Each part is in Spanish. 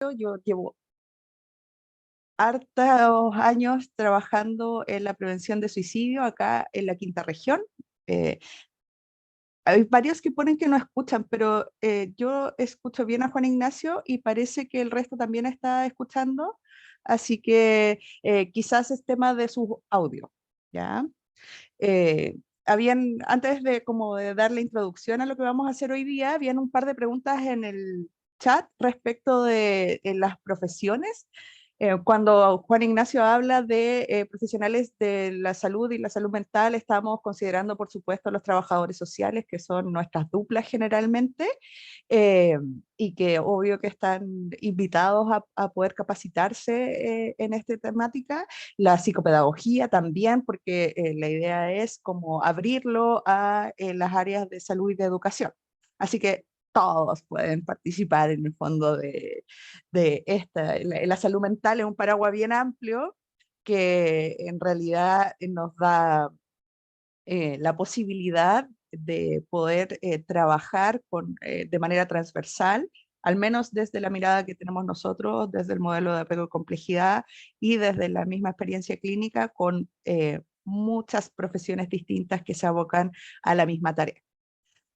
Yo llevo hartos años trabajando en la prevención de suicidio acá en la quinta región. Eh, Hay varios que ponen que no escuchan, pero yo escucho bien a Juan Ignacio y parece que el resto también está escuchando, así que quizás es tema de su audio, ¿ya? Antes de como de dar la introducción a lo que vamos a hacer hoy día, habían un par de preguntas en el chat respecto de las profesiones. Cuando Juan Ignacio habla de profesionales de la salud y la salud mental, estamos considerando, por supuesto, los trabajadores sociales, que son nuestras duplas generalmente, eh, y que obvio que están invitados a poder capacitarse en esta temática. La psicopedagogía también, porque la idea es como abrirlo a las áreas de salud y de educación. Así que todos pueden participar en el fondo de esta. La salud mental es un paraguas bien amplio que en realidad nos da la posibilidad de poder trabajar de manera transversal, al menos desde la mirada que tenemos nosotros, desde el modelo de apego y complejidad y desde la misma experiencia clínica con muchas profesiones distintas que se abocan a la misma tarea.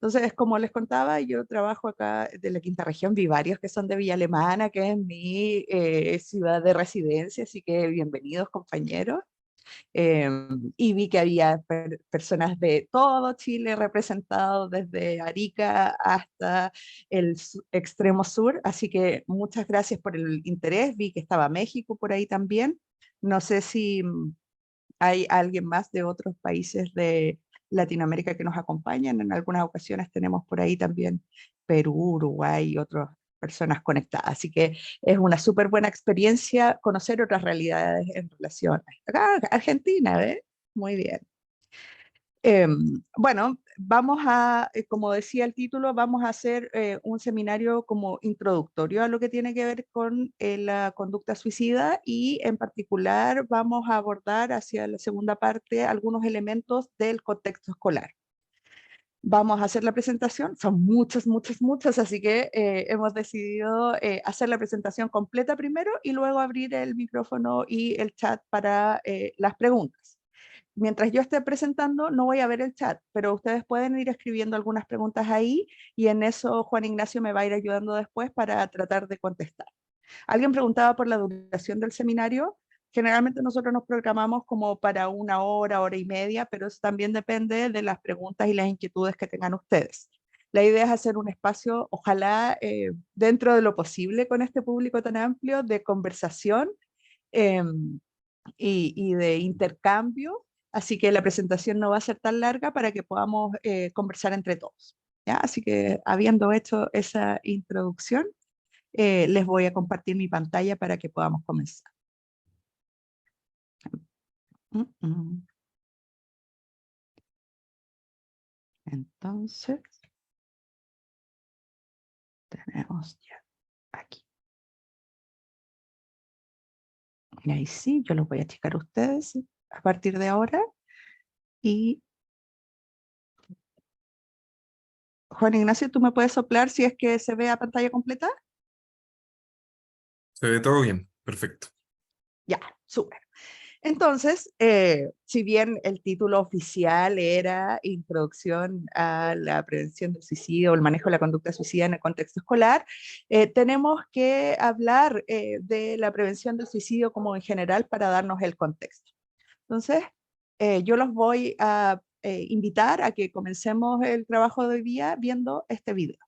Entonces, como les contaba, yo trabajo acá de la quinta región, vi varios que son de Villa Alemana, que es mi ciudad de residencia, así que bienvenidos compañeros. Y vi que había personas de todo Chile representados, desde Arica hasta el extremo sur, así que muchas gracias por el interés. Vi que estaba México por ahí también. No sé si hay alguien más de otros países de Latinoamérica que nos acompañan. En algunas ocasiones tenemos por ahí también Perú, Uruguay y otras personas conectadas. Así que es una súper buena experiencia conocer otras realidades en relación a acá, Argentina, ¿ves? Muy bien. Bueno, como decía el título, vamos a hacer un seminario como introductorio a lo que tiene que ver con la conducta suicida y en particular vamos a abordar hacia la segunda parte algunos elementos del contexto escolar. Vamos a hacer la presentación, son muchas, muchas, muchas, así que hemos decidido hacer la presentación completa primero y luego abrir el micrófono y el chat para las preguntas. Mientras yo esté presentando, no voy a ver el chat, pero ustedes pueden ir escribiendo algunas preguntas ahí y en eso Juan Ignacio me va a ir ayudando después para tratar de contestar. Alguien preguntaba por la duración del seminario. Generalmente nosotros nos programamos como para una hora, hora y media, pero eso también depende de las preguntas y las inquietudes que tengan ustedes. La idea es hacer un espacio, ojalá dentro de lo posible con este público tan amplio, de conversación eh, y de intercambio, así que la presentación no va a ser tan larga para que podamos conversar entre todos. ¿Ya? Así que habiendo hecho esa introducción, les voy a compartir mi pantalla para que podamos comenzar. Entonces, tenemos ya aquí. Y ahí sí, yo los voy a checar a ustedes a partir de ahora. Y Juan Ignacio, ¿tú me puedes soplar si es que se ve a pantalla completa? Se ve todo bien, perfecto. Ya, súper. Entonces, si bien el título oficial era Introducción a la prevención del suicidio o el manejo de la conducta suicida en el contexto escolar, tenemos que hablar de la prevención del suicidio como en general para darnos el contexto. Entonces, yo los voy a invitar a que comencemos el trabajo de hoy día viendo este video.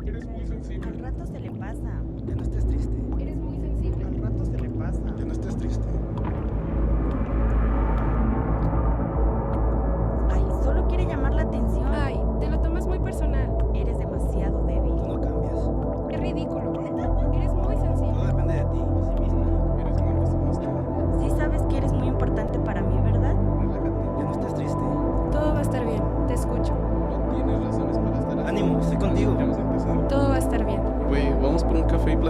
Eres muy sensible. Al rato se le pasa. Ya no estés triste. Eres muy sensible. Al rato se le pasa. Ya no estés triste. Ay, solo quiere llamar la atención. Ay, te lo tomas muy personal. Eres demasiado débil. Tú no cambias. Qué ridículo. Eres muy Todo sensible. depende de ti, de sí mismo. Eres muy respuesta. Sí sabes que eres muy importante para mí, ¿verdad? Relájate. Ya no estés triste. Todo va a estar bien. Te escucho. No tienes razones para estar así. Ánimo, estoy contigo. Ya vas a empezar. Todo va a estar bien. Voy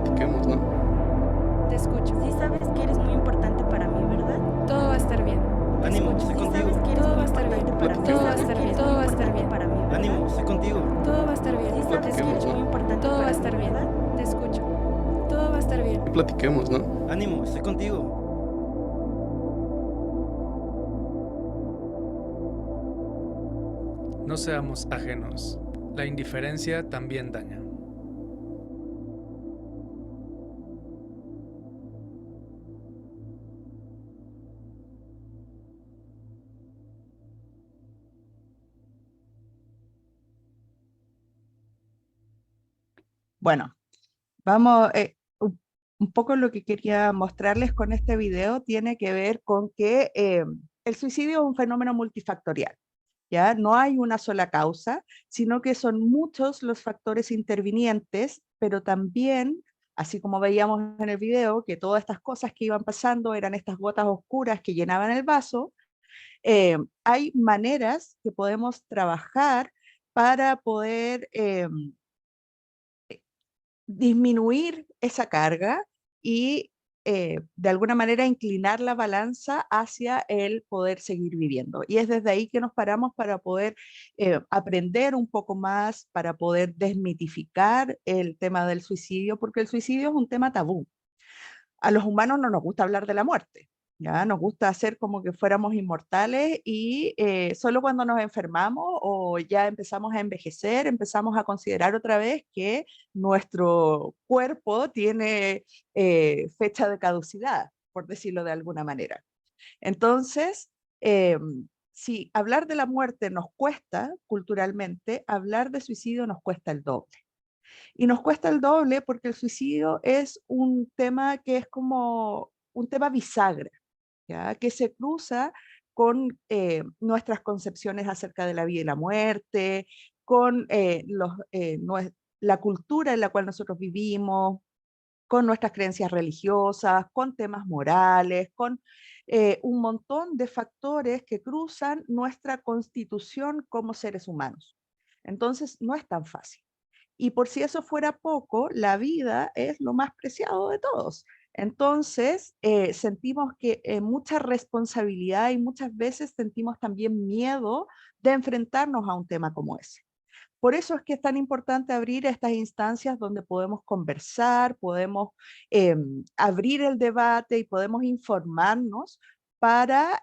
platiquemos, ¿no? Te escucho. Sí sabes que eres muy importante para mí, ¿verdad? Todo va a estar bien. Ánimo, estoy Sí contigo. sabes que eres Todo muy va a estar bien. importante para mí. Todo va a Sí estar sabes que bien. eres Todo muy va a estar importante bien. para mí, ¿verdad? Ánimo, estoy contigo. Todo va a estar bien. Sí sabes que eres Platiquemos, muy ¿no? importante Todo va a para mí, estar bien. ¿verdad? Te escucho. Todo va a estar bien. Platiquemos, ¿no? Ánimo, estoy contigo. No seamos ajenos. La indiferencia también daña. Bueno, vamos, un poco lo que quería mostrarles con este video tiene que ver con que el suicidio es un fenómeno multifactorial. ¿Ya? No hay una sola causa, sino que son muchos los factores intervinientes, pero también, así como veíamos en el video, que todas estas cosas que iban pasando eran estas gotas oscuras que llenaban el vaso, hay maneras que podemos trabajar para poder disminuir esa carga y de alguna manera inclinar la balanza hacia el poder seguir viviendo. Y es desde ahí que nos paramos para poder aprender un poco más, para poder desmitificar el tema del suicidio, porque el suicidio es un tema tabú. A los humanos no nos gusta hablar de la muerte, ¿ya? Nos gusta hacer como que fuéramos inmortales y solo cuando nos enfermamos o ya empezamos a envejecer, empezamos a considerar otra vez que nuestro cuerpo tiene fecha de caducidad, por decirlo de alguna manera. Entonces, eh, si hablar de la muerte nos cuesta culturalmente, hablar de suicidio nos cuesta el doble. Y nos cuesta el doble porque el suicidio es un tema que es como un tema bisagra, ¿ya? Que se cruza con nuestras concepciones acerca de la vida y la muerte, con la cultura en la cual nosotros vivimos, con nuestras creencias religiosas, con temas morales, con un montón de factores que cruzan nuestra constitución como seres humanos. Entonces, no es tan fácil. Y por si eso fuera poco, la vida es lo más preciado de todos. Entonces, sentimos que mucha responsabilidad y muchas veces sentimos también miedo de enfrentarnos a un tema como ese. Por eso es que es tan importante abrir estas instancias donde podemos conversar, podemos abrir el debate y podemos informarnos para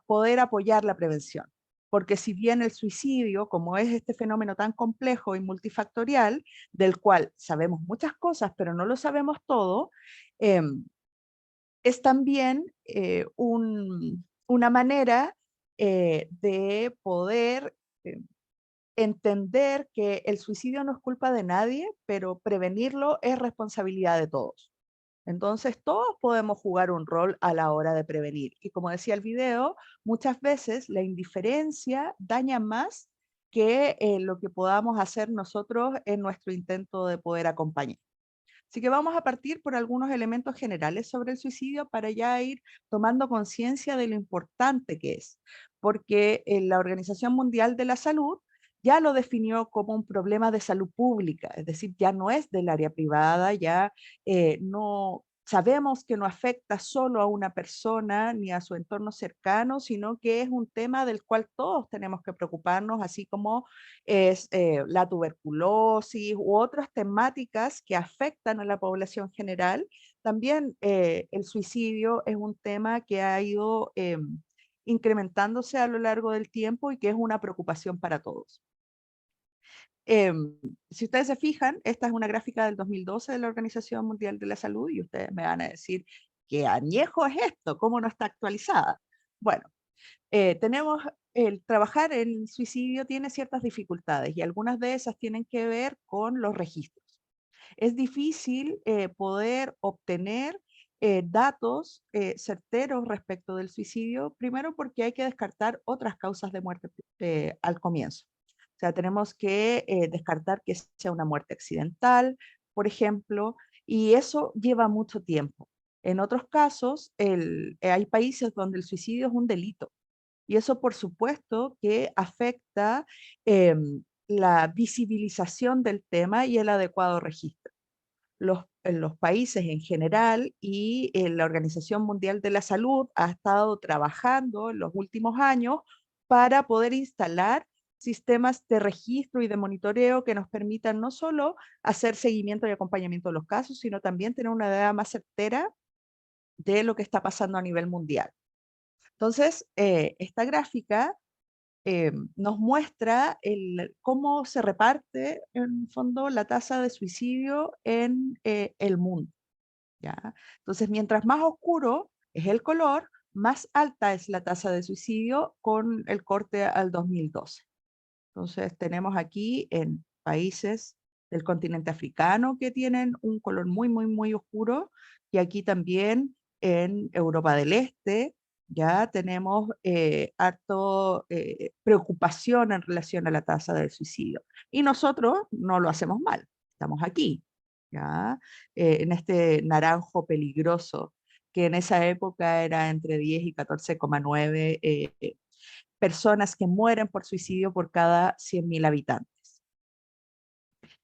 poder apoyar la prevención. Porque si bien el suicidio, como es este fenómeno tan complejo y multifactorial, del cual sabemos muchas cosas, pero no lo sabemos todo, es también una manera de poder entender que el suicidio no es culpa de nadie, pero prevenirlo es responsabilidad de todos. Entonces, todos podemos jugar un rol a la hora de prevenir. Y como decía el video, muchas veces la indiferencia daña más que lo que podamos hacer nosotros en nuestro intento de poder acompañar. Así que vamos a partir por algunos elementos generales sobre el suicidio para ya ir tomando conciencia de lo importante que es, porque la Organización Mundial de la Salud ya lo definió como un problema de salud pública, es decir, ya no es del área privada, ya no sabemos que no afecta solo a una persona ni a su entorno cercano, sino que es un tema del cual todos tenemos que preocuparnos, así como es la tuberculosis u otras temáticas que afectan a la población general. También el suicidio es un tema que ha ido incrementándose a lo largo del tiempo y que es una preocupación para todos. Si ustedes se fijan, esta es una gráfica del 2012 de la Organización Mundial de la Salud y ustedes me van a decir, ¿qué añejo es esto? ¿Cómo no está actualizada? Bueno, tenemos el trabajar en suicidio tiene ciertas dificultades y algunas de esas tienen que ver con los registros. Es difícil poder obtener datos certeros respecto del suicidio, primero porque hay que descartar otras causas de muerte al comienzo. O sea, tenemos que descartar que sea una muerte accidental, por ejemplo, y eso lleva mucho tiempo. En otros casos, hay países donde el suicidio es un delito. Y eso, por supuesto, que afecta la visibilización del tema y el adecuado registro. en los países en general y la Organización Mundial de la Salud ha estado trabajando en los últimos años para poder instalar sistemas de registro y de monitoreo que nos permitan no solo hacer seguimiento y acompañamiento de los casos, sino también tener una idea más certera de lo que está pasando a nivel mundial. Entonces, esta gráfica nos muestra cómo se reparte en el fondo la tasa de suicidio en el mundo, ¿ya? Entonces, mientras más oscuro es el color, más alta es la tasa de suicidio con el corte al 2012. Entonces, tenemos aquí en países del continente africano que tienen un color muy, muy, muy oscuro, y aquí también en Europa del Este, ya tenemos harto preocupación en relación a la tasa de suicidio. Y nosotros no lo hacemos mal, estamos aquí, ¿ya? En este naranjo peligroso, que en esa época era entre 10 y 14,9 personas que mueren por suicidio por cada 100.000 habitantes.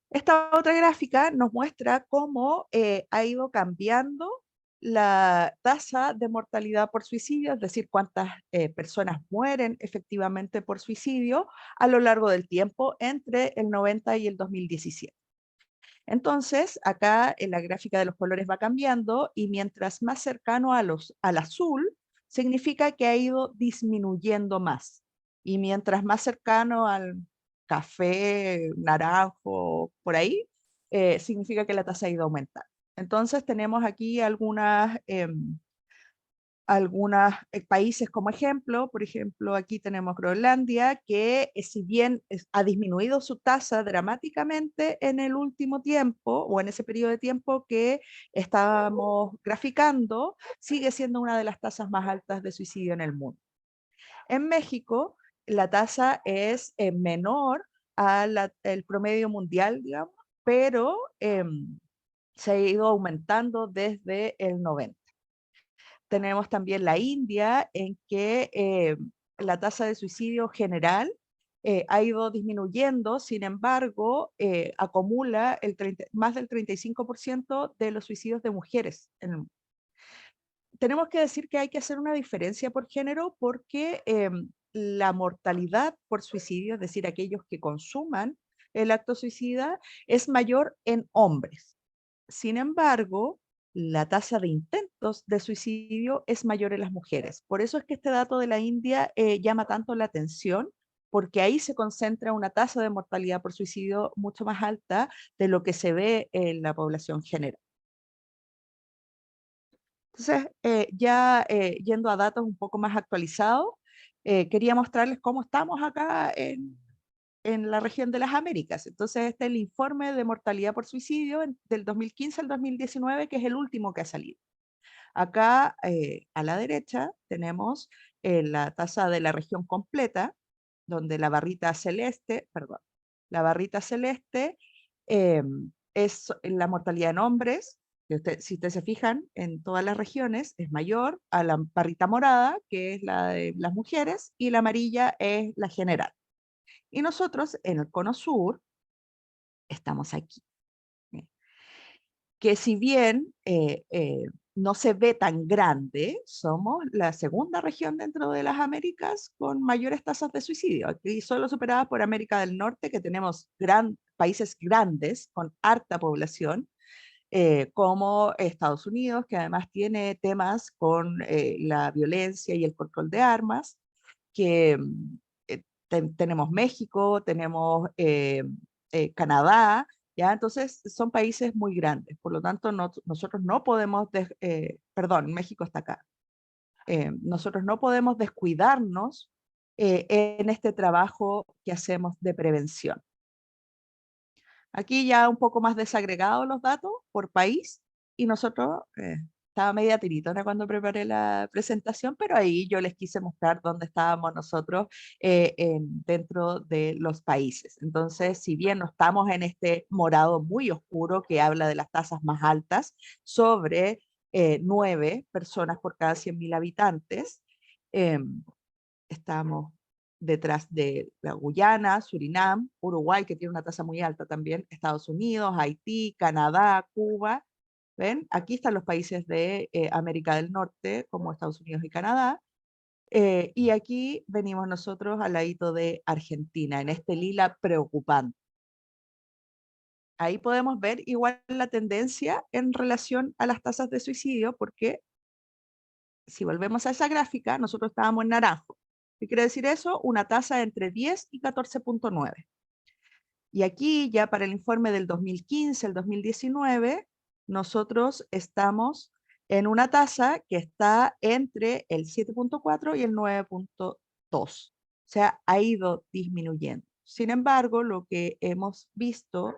Esta otra gráfica nos muestra cómo ha ido cambiando la tasa de mortalidad por suicidio, es decir, cuántas personas mueren efectivamente por suicidio a lo largo del tiempo entre el 90 y el 2017. Entonces, acá en la gráfica de los colores va cambiando, y mientras más cercano al azul, significa que ha ido disminuyendo más. Y mientras más cercano al café, naranjo, por ahí, significa que la tasa ha ido aumentando. Entonces tenemos aquí algunos países como ejemplo. Por ejemplo, aquí tenemos Groenlandia, que si bien ha disminuido su tasa dramáticamente en el último tiempo, o en ese periodo de tiempo que estábamos graficando, sigue siendo una de las tasas más altas de suicidio en el mundo. En México, la tasa es menor al promedio mundial, digamos, pero se ha ido aumentando desde el 90. Tenemos también la India, en que la tasa de suicidio general ha ido disminuyendo. Sin embargo, acumula más del 35% de los suicidios de mujeres en el mundo. Tenemos que decir que hay que hacer una diferencia por género, porque la mortalidad por suicidio, es decir, aquellos que consuman el acto suicida, es mayor en hombres. Sin embargo, la tasa de intentos de suicidio es mayor en las mujeres. Por eso es que este dato de la India llama tanto la atención, porque ahí se concentra una tasa de mortalidad por suicidio mucho más alta de lo que se ve en la población general. Entonces, ya yendo a datos un poco más actualizados, quería mostrarles cómo estamos acá en la región de las Américas. Entonces, este es el informe de mortalidad por suicidio del 2015 al 2019, que es el último que ha salido. Acá, a la derecha, tenemos la tasa de la región completa, donde la barrita celeste, perdón, la barrita celeste es la mortalidad en hombres, que si ustedes se fijan, en todas las regiones es mayor a la barrita morada, que es la de las mujeres, y la amarilla es la general. Y nosotros, en el cono sur, estamos aquí. Que si bien no se ve tan grande, somos la segunda región dentro de las Américas con mayores tasas de suicidio. Aquí solo superadas por América del Norte, que tenemos países grandes con harta población, como Estados Unidos, que además tiene temas con la violencia y el control de armas, que tenemos México, tenemos Canadá, ¿ya? Entonces son países muy grandes, por lo tanto nosotros no podemos, perdón, México está acá. Nosotros no podemos descuidarnos en este trabajo que hacemos de prevención. Aquí ya un poco más desagregados los datos por país, y nosotros, estaba media tiritona cuando preparé la presentación, pero ahí yo les quise mostrar dónde estábamos nosotros dentro de los países. Entonces, si bien no estamos en este morado muy oscuro que habla de las tasas más altas, sobre 9 personas por cada 100.000 habitantes, estamos detrás de la Guyana, Surinam, Uruguay, que tiene una tasa muy alta también, Estados Unidos, Haití, Canadá, Cuba. ¿Ven? Aquí están los países de América del Norte, como Estados Unidos y Canadá. Y aquí venimos nosotros al ladito de Argentina, en este lila preocupante. Ahí podemos ver igual la tendencia en relación a las tasas de suicidio, porque si volvemos a esa gráfica, nosotros estábamos en naranjo. ¿Qué quiere decir eso? Una tasa entre 10 y 14,9. Y aquí ya para el informe del 2015 al 2019, nosotros estamos en una tasa que está entre el 7,4 y el 9,2. O sea, ha ido disminuyendo. Sin embargo, lo que hemos visto,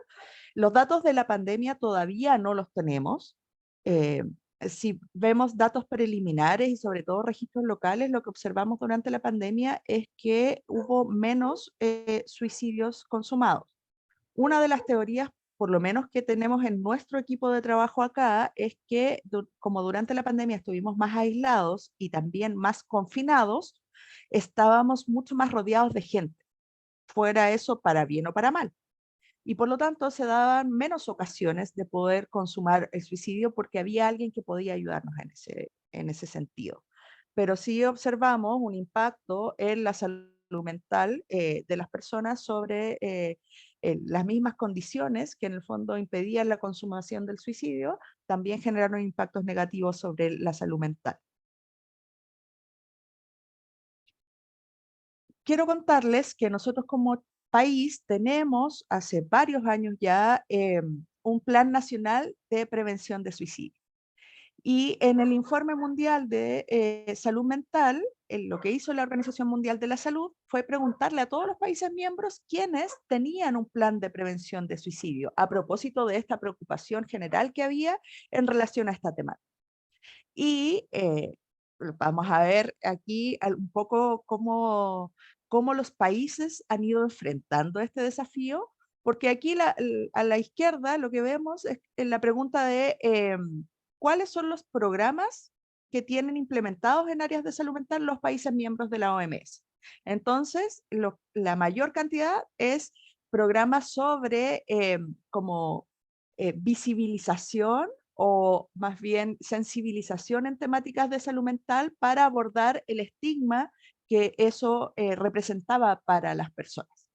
los datos de la pandemia todavía no los tenemos. Si vemos datos preliminares y sobre todo registros locales, lo que observamos durante la pandemia es que hubo menos suicidios consumados. Una de las teorías, por lo menos que tenemos en nuestro equipo de trabajo acá, es que como durante la pandemia estuvimos más aislados y también más confinados, estábamos mucho más rodeados de gente, fuera eso para bien o para mal. Y por lo tanto se daban menos ocasiones de poder consumar el suicidio porque había alguien que podía ayudarnos en ese sentido. Pero sí observamos un impacto en la salud mental de las personas sobre las mismas condiciones que en el fondo impedían la consumación del suicidio, también generaron impactos negativos sobre la salud mental. Quiero contarles que nosotros como país tenemos hace varios años ya un plan nacional de prevención de suicidio. Y en el informe mundial de salud mental, lo que hizo la Organización Mundial de la Salud fue preguntarle a todos los países miembros quiénes tenían un plan de prevención de suicidio, a propósito de esta preocupación general que había en relación a esta temática. Y vamos a ver aquí un poco cómo los países han ido enfrentando este desafío, porque aquí a la izquierda lo que vemos es en la pregunta de cuáles son los programas que tienen implementados en áreas de salud mental los países miembros de la OMS. Entonces, la mayor cantidad es programas sobre como visibilización o más bien sensibilización en temáticas de salud mental para abordar el estigma que eso representaba para las personas,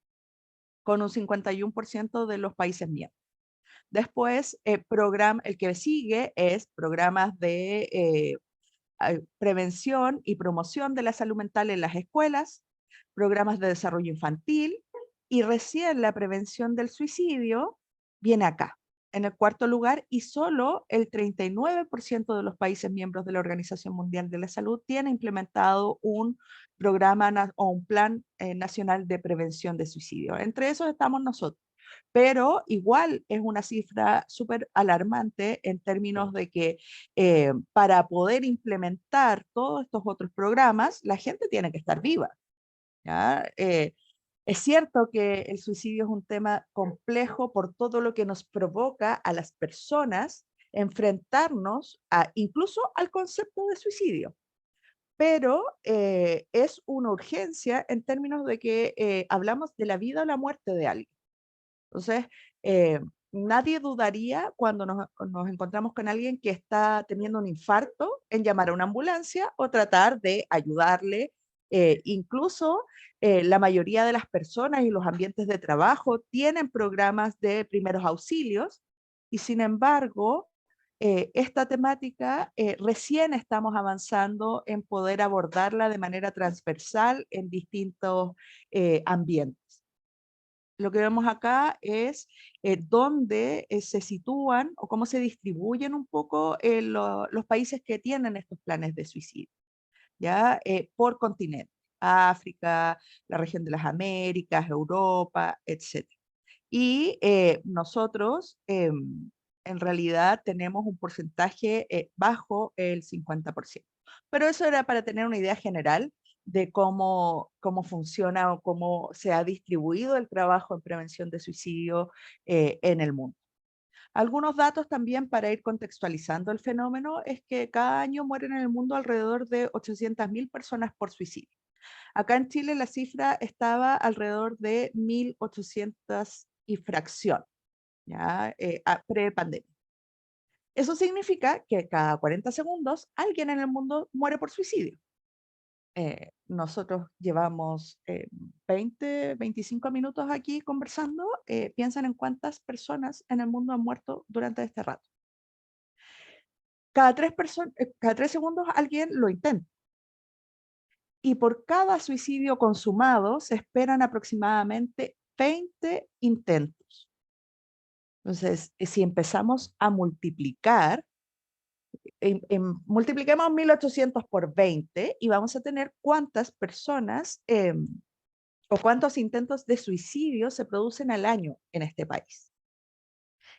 con un 51% de los países miembros. Después, el que sigue es programas de prevención y promoción de la salud mental en las escuelas, programas de desarrollo infantil, y recién la prevención del suicidio viene acá, en el cuarto lugar, y solo el 39% de los países miembros de la Organización Mundial de la Salud tiene implementado un programa o un plan nacional de prevención de suicidio. Entre esos estamos nosotros. Pero igual es una cifra súper alarmante en términos de que para poder implementar todos estos otros programas, la gente tiene que estar viva. ¿Ya? Es cierto que el suicidio es un tema complejo por todo lo que nos provoca a las personas enfrentarnos incluso al concepto de suicidio, pero es una urgencia en términos de que hablamos de la vida o la muerte de alguien. Entonces, nadie dudaría cuando nos encontramos con alguien que está teniendo un infarto en llamar a una ambulancia o tratar de ayudarle. Incluso la mayoría de las personas y los ambientes de trabajo tienen programas de primeros auxilios y sin embargo, esta temática recién estamos avanzando en poder abordarla de manera transversal en distintos ambientes. Lo que vemos acá es dónde se sitúan o cómo se distribuyen un poco los países que tienen estos planes de suicidio, ¿ya? Por continente, África, la región de las Américas, Europa, etc. Y nosotros en realidad tenemos un porcentaje bajo el 50%. Pero eso era para tener una idea general de cómo funciona o cómo se ha distribuido el trabajo en prevención de suicidio en el mundo. Algunos datos también para ir contextualizando el fenómeno es que cada año mueren en el mundo alrededor de 800.000 personas por suicidio. Acá en Chile la cifra estaba alrededor de 1.800 y fracción, ¿ya? Pre-pandemia. Eso significa que cada 40 segundos alguien en el mundo muere por suicidio. Nosotros llevamos 20, 25 minutos aquí conversando. Piensan en cuántas personas en el mundo han muerto durante este rato. Cada 3 segundos alguien lo intenta. Y por cada suicidio consumado se esperan aproximadamente 20 intentos. Entonces, si empezamos a multiplicar, multipliquemos 1.800 por 20 y vamos a tener cuántas personas o cuántos intentos de suicidio se producen al año en este país.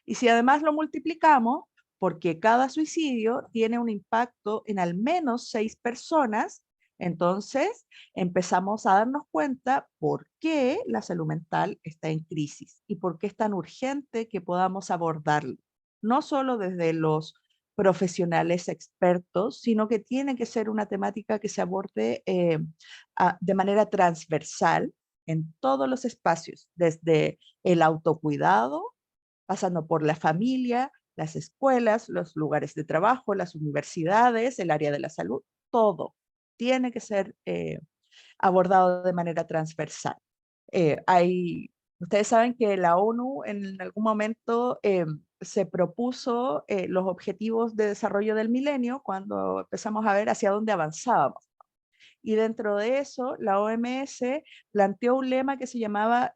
Y si además lo multiplicamos, porque cada suicidio tiene un impacto en al menos 6 personas, entonces empezamos a darnos cuenta por qué la salud mental está en crisis y por qué es tan urgente que podamos abordarlo. No solo desde los profesionales expertos, sino que tiene que ser una temática que se aborde de manera transversal en todos los espacios, desde el autocuidado, pasando por la familia, las escuelas, los lugares de trabajo, las universidades, el área de la salud, todo tiene que ser abordado de manera transversal. Ustedes saben que la ONU en algún momento se propuso los objetivos de desarrollo del milenio cuando empezamos a ver hacia dónde avanzábamos. Y dentro de eso, la OMS planteó un lema que se llama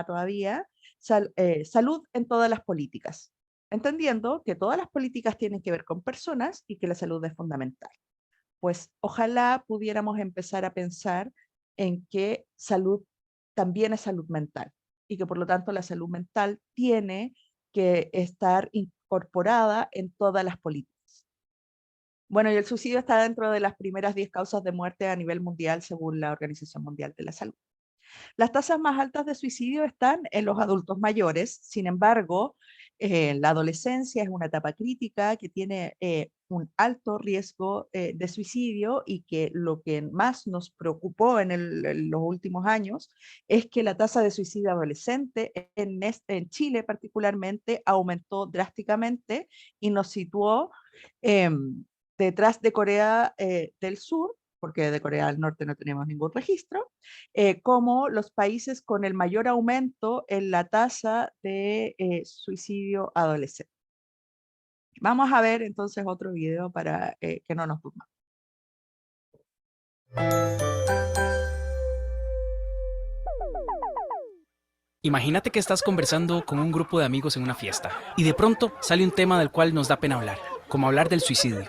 todavía, salud en todas las políticas, entendiendo que todas las políticas tienen que ver con personas y que la salud es fundamental. Pues ojalá pudiéramos empezar a pensar en que salud también es salud mental y que por lo tanto la salud mental tiene que estar incorporada en todas las políticas. Bueno, y el suicidio está dentro de las primeras 10 causas de muerte a nivel mundial según la Organización Mundial de la Salud. Las tasas más altas de suicidio están en los adultos mayores. Sin embargo, la adolescencia es una etapa crítica que tiene un alto riesgo de suicidio, y que lo que más nos preocupó en los últimos años es que la tasa de suicidio adolescente en Chile particularmente aumentó drásticamente y nos situó detrás de Corea del Sur, porque de Corea del Norte no tenemos ningún registro, como los países con el mayor aumento en la tasa de suicidio adolescente. Vamos a ver entonces otro video para que no nos durmamos. Imagínate que estás conversando con un grupo de amigos en una fiesta y de pronto sale un tema del cual nos da pena hablar, como hablar del suicidio.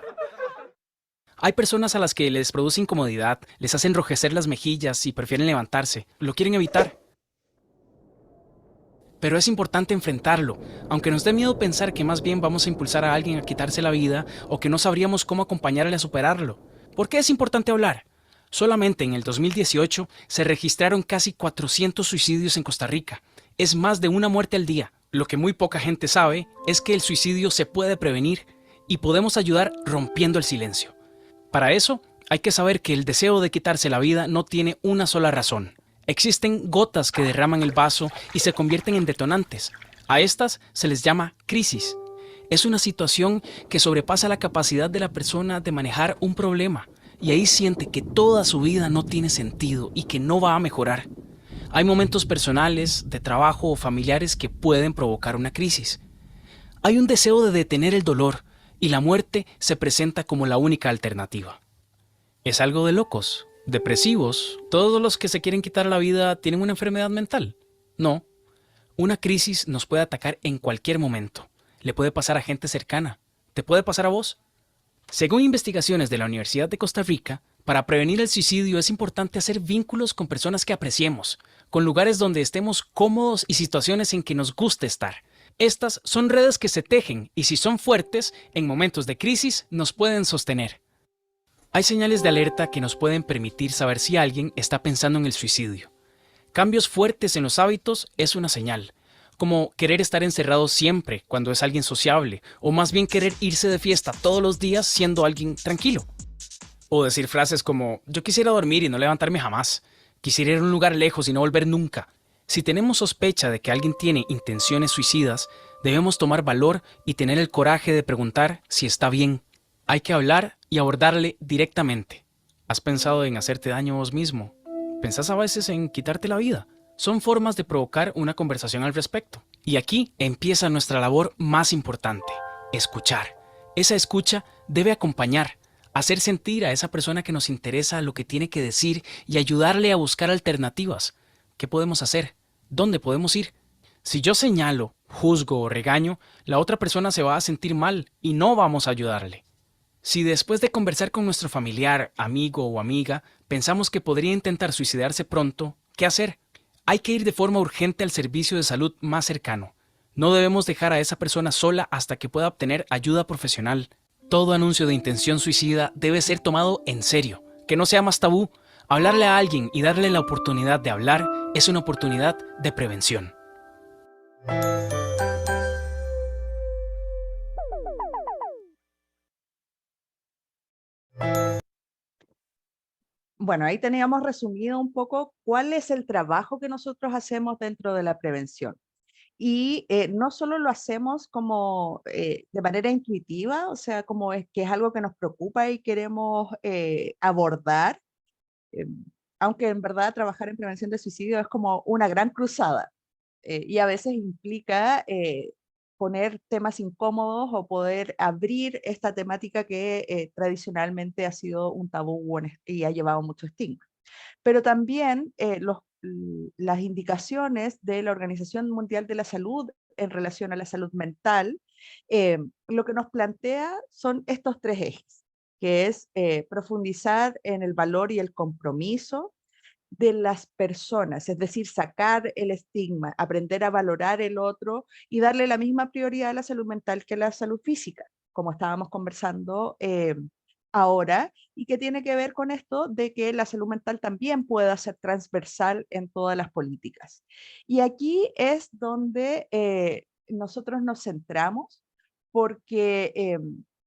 Hay personas a las que les produce incomodidad, les hace enrojecer las mejillas y prefieren levantarse, lo quieren evitar. Pero es importante enfrentarlo, aunque nos dé miedo pensar que más bien vamos a impulsar a alguien a quitarse la vida o que no sabríamos cómo acompañarle a superarlo. ¿Por qué es importante hablar? Solamente en el 2018 se registraron casi 400 suicidios en Costa Rica. Es más de una muerte al día. Lo que muy poca gente sabe es que el suicidio se puede prevenir y podemos ayudar rompiendo el silencio. Para eso, hay que saber que el deseo de quitarse la vida no tiene una sola razón. Existen gotas que derraman el vaso y se convierten en detonantes. A estas se les llama crisis. Es una situación que sobrepasa la capacidad de la persona de manejar un problema, y ahí siente que toda su vida no tiene sentido y que no va a mejorar. Hay momentos personales, de trabajo o familiares que pueden provocar una crisis. Hay un deseo de detener el dolor, y la muerte se presenta como la única alternativa. Es algo de locos, depresivos. ¿Todos los que se quieren quitar la vida tienen una enfermedad mental? No. Una crisis nos puede atacar en cualquier momento. Le puede pasar a gente cercana. ¿Te puede pasar a vos? Según investigaciones de la Universidad de Costa Rica, para prevenir el suicidio es importante hacer vínculos con personas que apreciemos, con lugares donde estemos cómodos y situaciones en que nos guste estar. Estas son redes que se tejen y, si son fuertes, en momentos de crisis nos pueden sostener. Hay señales de alerta que nos pueden permitir saber si alguien está pensando en el suicidio. Cambios fuertes en los hábitos es una señal, como querer estar encerrado siempre cuando es alguien sociable, o más bien querer irse de fiesta todos los días siendo alguien tranquilo. O decir frases como, yo quisiera dormir y no levantarme jamás. Quisiera ir a un lugar lejos y no volver nunca. Si tenemos sospecha de que alguien tiene intenciones suicidas, debemos tomar valor y tener el coraje de preguntar si está bien. Hay que hablar y abordarle directamente. ¿Has pensado en hacerte daño a vos mismo? ¿Pensás a veces en quitarte la vida? Son formas de provocar una conversación al respecto. Y aquí empieza nuestra labor más importante, escuchar. Esa escucha debe acompañar, hacer sentir a esa persona que nos interesa lo que tiene que decir y ayudarle a buscar alternativas. ¿Qué podemos hacer? ¿Dónde podemos ir? Si yo señalo, juzgo o regaño, la otra persona se va a sentir mal y no vamos a ayudarle. Si después de conversar con nuestro familiar, amigo o amiga, pensamos que podría intentar suicidarse pronto, ¿qué hacer? Hay que ir de forma urgente al servicio de salud más cercano. No debemos dejar a esa persona sola hasta que pueda obtener ayuda profesional. Todo anuncio de intención suicida debe ser tomado en serio, que no sea más tabú. Hablarle a alguien y darle la oportunidad de hablar es una oportunidad de prevención. Bueno, ahí teníamos resumido un poco cuál es el trabajo que nosotros hacemos dentro de la prevención. Y no solo lo hacemos como de manera intuitiva, o sea, como es que es algo que nos preocupa y queremos abordar, eh, aunque en verdad trabajar en prevención de suicidio es como una gran cruzada y a veces implica poner temas incómodos o poder abrir esta temática que tradicionalmente ha sido un tabú y ha llevado mucho estigma. Pero también las indicaciones de la Organización Mundial de la Salud en relación a la salud mental, lo que nos plantea son estos tres ejes, que es profundizar en el valor y el compromiso de las personas, es decir, sacar el estigma, aprender a valorar el otro y darle la misma prioridad a la salud mental que a la salud física, como estábamos conversando ahora, y que tiene que ver con esto de que la salud mental también pueda ser transversal en todas las políticas. Y aquí es donde nosotros nos centramos, porque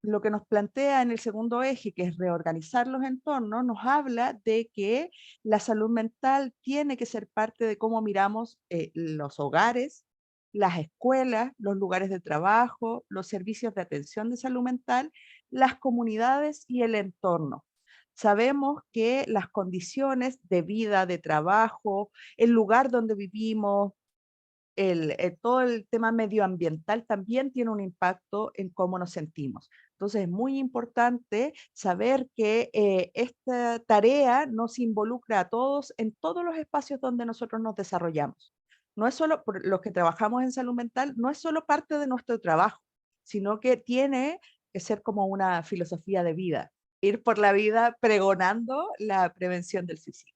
lo que nos plantea en el segundo eje, que es reorganizar los entornos, nos habla de que la salud mental tiene que ser parte de cómo miramos los hogares, las escuelas, los lugares de trabajo, los servicios de atención de salud mental, las comunidades y el entorno. Sabemos que las condiciones de vida, de trabajo, el lugar donde vivimos, todo el tema medioambiental también tiene un impacto en cómo nos sentimos. Entonces es muy importante saber que esta tarea nos involucra a todos en todos los espacios donde nosotros nos desarrollamos. No es solo por los que trabajamos en salud mental, no es solo parte de nuestro trabajo, sino que tiene que ser como una filosofía de vida, ir por la vida pregonando la prevención del suicidio.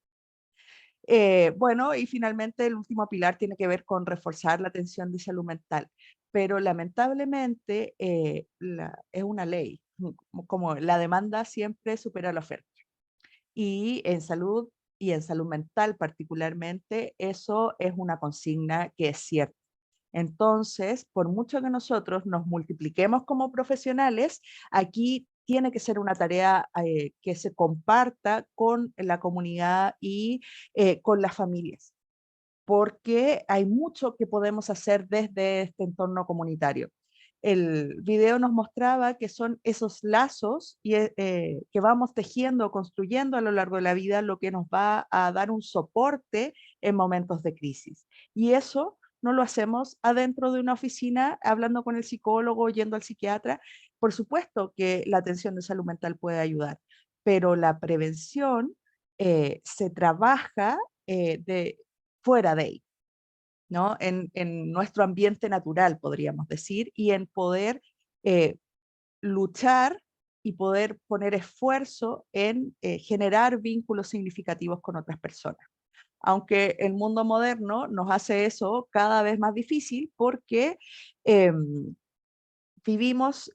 Bueno, y finalmente el último pilar tiene que ver con reforzar la atención de salud mental, pero lamentablemente es una ley, como la demanda siempre supera la oferta. Y en salud mental particularmente, eso es una consigna que es cierta. Entonces, por mucho que nosotros nos multipliquemos como profesionales, aquí tiene que ser una tarea que se comparta con la comunidad y con las familias, porque hay mucho que podemos hacer desde este entorno comunitario. El video nos mostraba que son esos lazos que vamos tejiendo, construyendo a lo largo de la vida, lo que nos va a dar un soporte en momentos de crisis. Y eso no lo hacemos adentro de una oficina, hablando con el psicólogo, yendo al psiquiatra. Por supuesto que la atención de salud mental puede ayudar, pero la prevención se trabaja fuera de ahí, ¿no? En nuestro ambiente natural, podríamos decir, y en poder luchar y poder poner esfuerzo en generar vínculos significativos con otras personas. Aunque el mundo moderno nos hace eso cada vez más difícil porque vivimos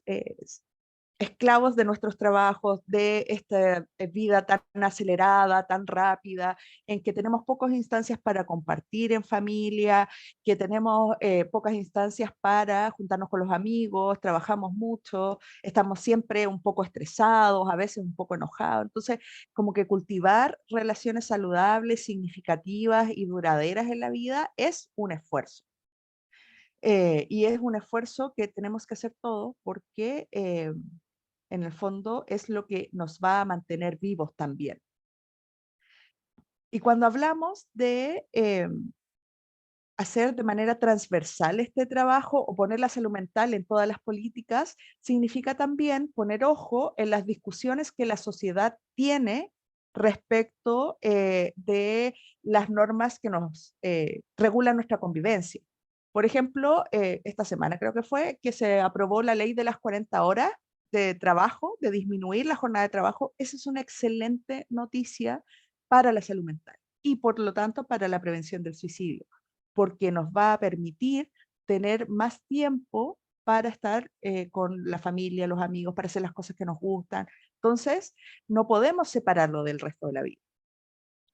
esclavos de nuestros trabajos, de esta vida tan acelerada, tan rápida, en que tenemos pocas instancias para compartir en familia, que tenemos pocas instancias para juntarnos con los amigos, trabajamos mucho, estamos siempre un poco estresados, a veces un poco enojados. Entonces, como que cultivar relaciones saludables, significativas y duraderas en la vida es un esfuerzo. Y es un esfuerzo que tenemos que hacer todos porque en el fondo es lo que nos va a mantener vivos también. Y cuando hablamos de hacer de manera transversal este trabajo o poner la salud mental en todas las políticas, significa también poner ojo en las discusiones que la sociedad tiene respecto de las normas que nos regulan nuestra convivencia. Por ejemplo, esta semana creo que fue que se aprobó la ley de las 40 horas de trabajo, de disminuir la jornada de trabajo. Esa es una excelente noticia para la salud mental y por lo tanto para la prevención del suicidio, porque nos va a permitir tener más tiempo para estar con la familia, los amigos, para hacer las cosas que nos gustan. Entonces, no podemos separarlo del resto de la vida.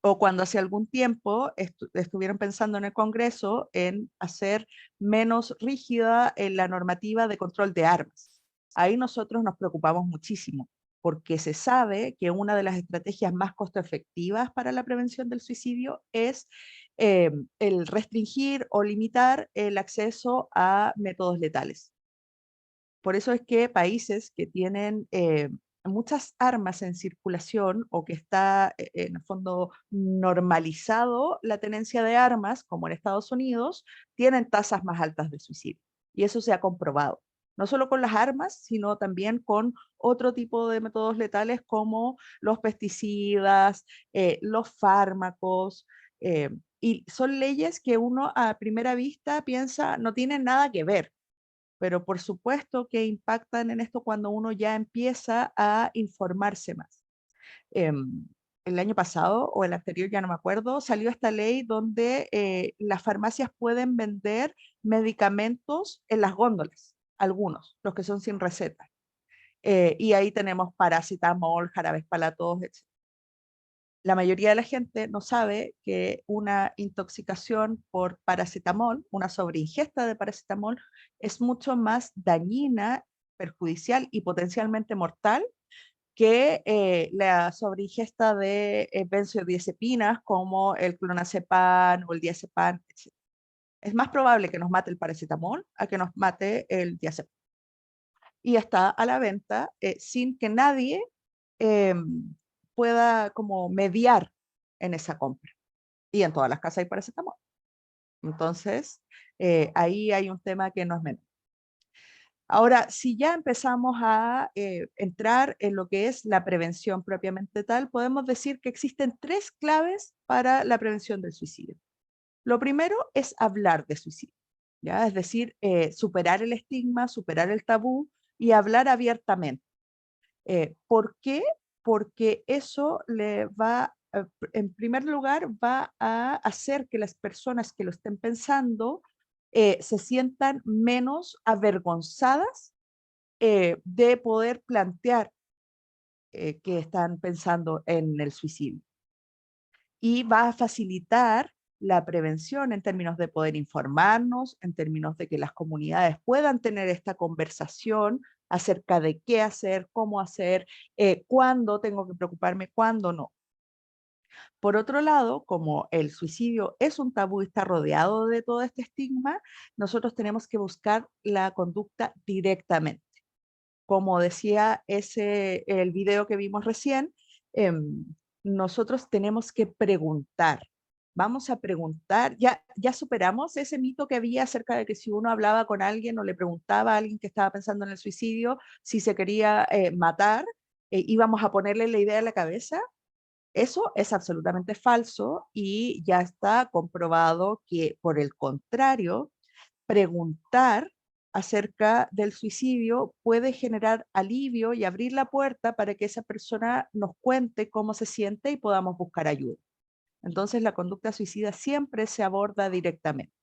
O cuando hace algún tiempo estuvieron pensando en el Congreso en hacer menos rígida la normativa de control de armas. Ahí nosotros nos preocupamos muchísimo, porque se sabe que una de las estrategias más costo efectivas para la prevención del suicidio es el restringir o limitar el acceso a métodos letales. Por eso es que países que tienen muchas armas en circulación o que está en el fondo normalizado la tenencia de armas, como en Estados Unidos, tienen tasas más altas de suicidio. Y eso se ha comprobado, no solo con las armas, sino también con otro tipo de métodos letales como los pesticidas, los fármacos, y son leyes que uno a primera vista piensa no tienen nada que ver, pero por supuesto que impactan en esto cuando uno ya empieza a informarse más. El año pasado o el anterior, ya no me acuerdo, salió esta ley donde las farmacias pueden vender medicamentos en las góndolas, algunos, los que son sin receta. Y ahí tenemos paracetamol, jarabes para la tos, etc. La mayoría de la gente no sabe que una intoxicación por paracetamol, una sobreingesta de paracetamol, es mucho más dañina, perjudicial y potencialmente mortal que la sobreingesta de benzodiazepinas como el clonazepam o el diazepam, etc. Es más probable que nos mate el paracetamol a que nos mate el diazepam. Y está a la venta sin que nadie pueda como mediar en esa compra. Y en todas las casas hay paracetamol. Entonces, ahí hay un tema que no es menor. Ahora, si ya empezamos a entrar en lo que es la prevención propiamente tal, podemos decir que existen 3 claves para la prevención del suicidio. Lo primero es hablar de suicidio, ¿ya? Es decir, superar el estigma, superar el tabú y hablar abiertamente. ¿Por qué? Porque eso le va, en primer lugar, va a hacer que las personas que lo estén pensando se sientan menos avergonzadas de poder plantear que están pensando en el suicidio. Y va a facilitar la prevención en términos de poder informarnos, en términos de que las comunidades puedan tener esta conversación acerca de qué hacer, cómo hacer, cuándo tengo que preocuparme, cuándo no. Por otro lado, como el suicidio es un tabú y está rodeado de todo este estigma, nosotros tenemos que buscar la conducta directamente. Como decía el video que vimos recién, nosotros tenemos que preguntar. Vamos a preguntar, ya superamos ese mito que había acerca de que si uno hablaba con alguien o le preguntaba a alguien que estaba pensando en el suicidio si se quería matar, íbamos a ponerle la idea en la cabeza. Eso es absolutamente falso y ya está comprobado que, por el contrario, preguntar acerca del suicidio puede generar alivio y abrir la puerta para que esa persona nos cuente cómo se siente y podamos buscar ayuda. Entonces, la conducta suicida siempre se aborda directamente.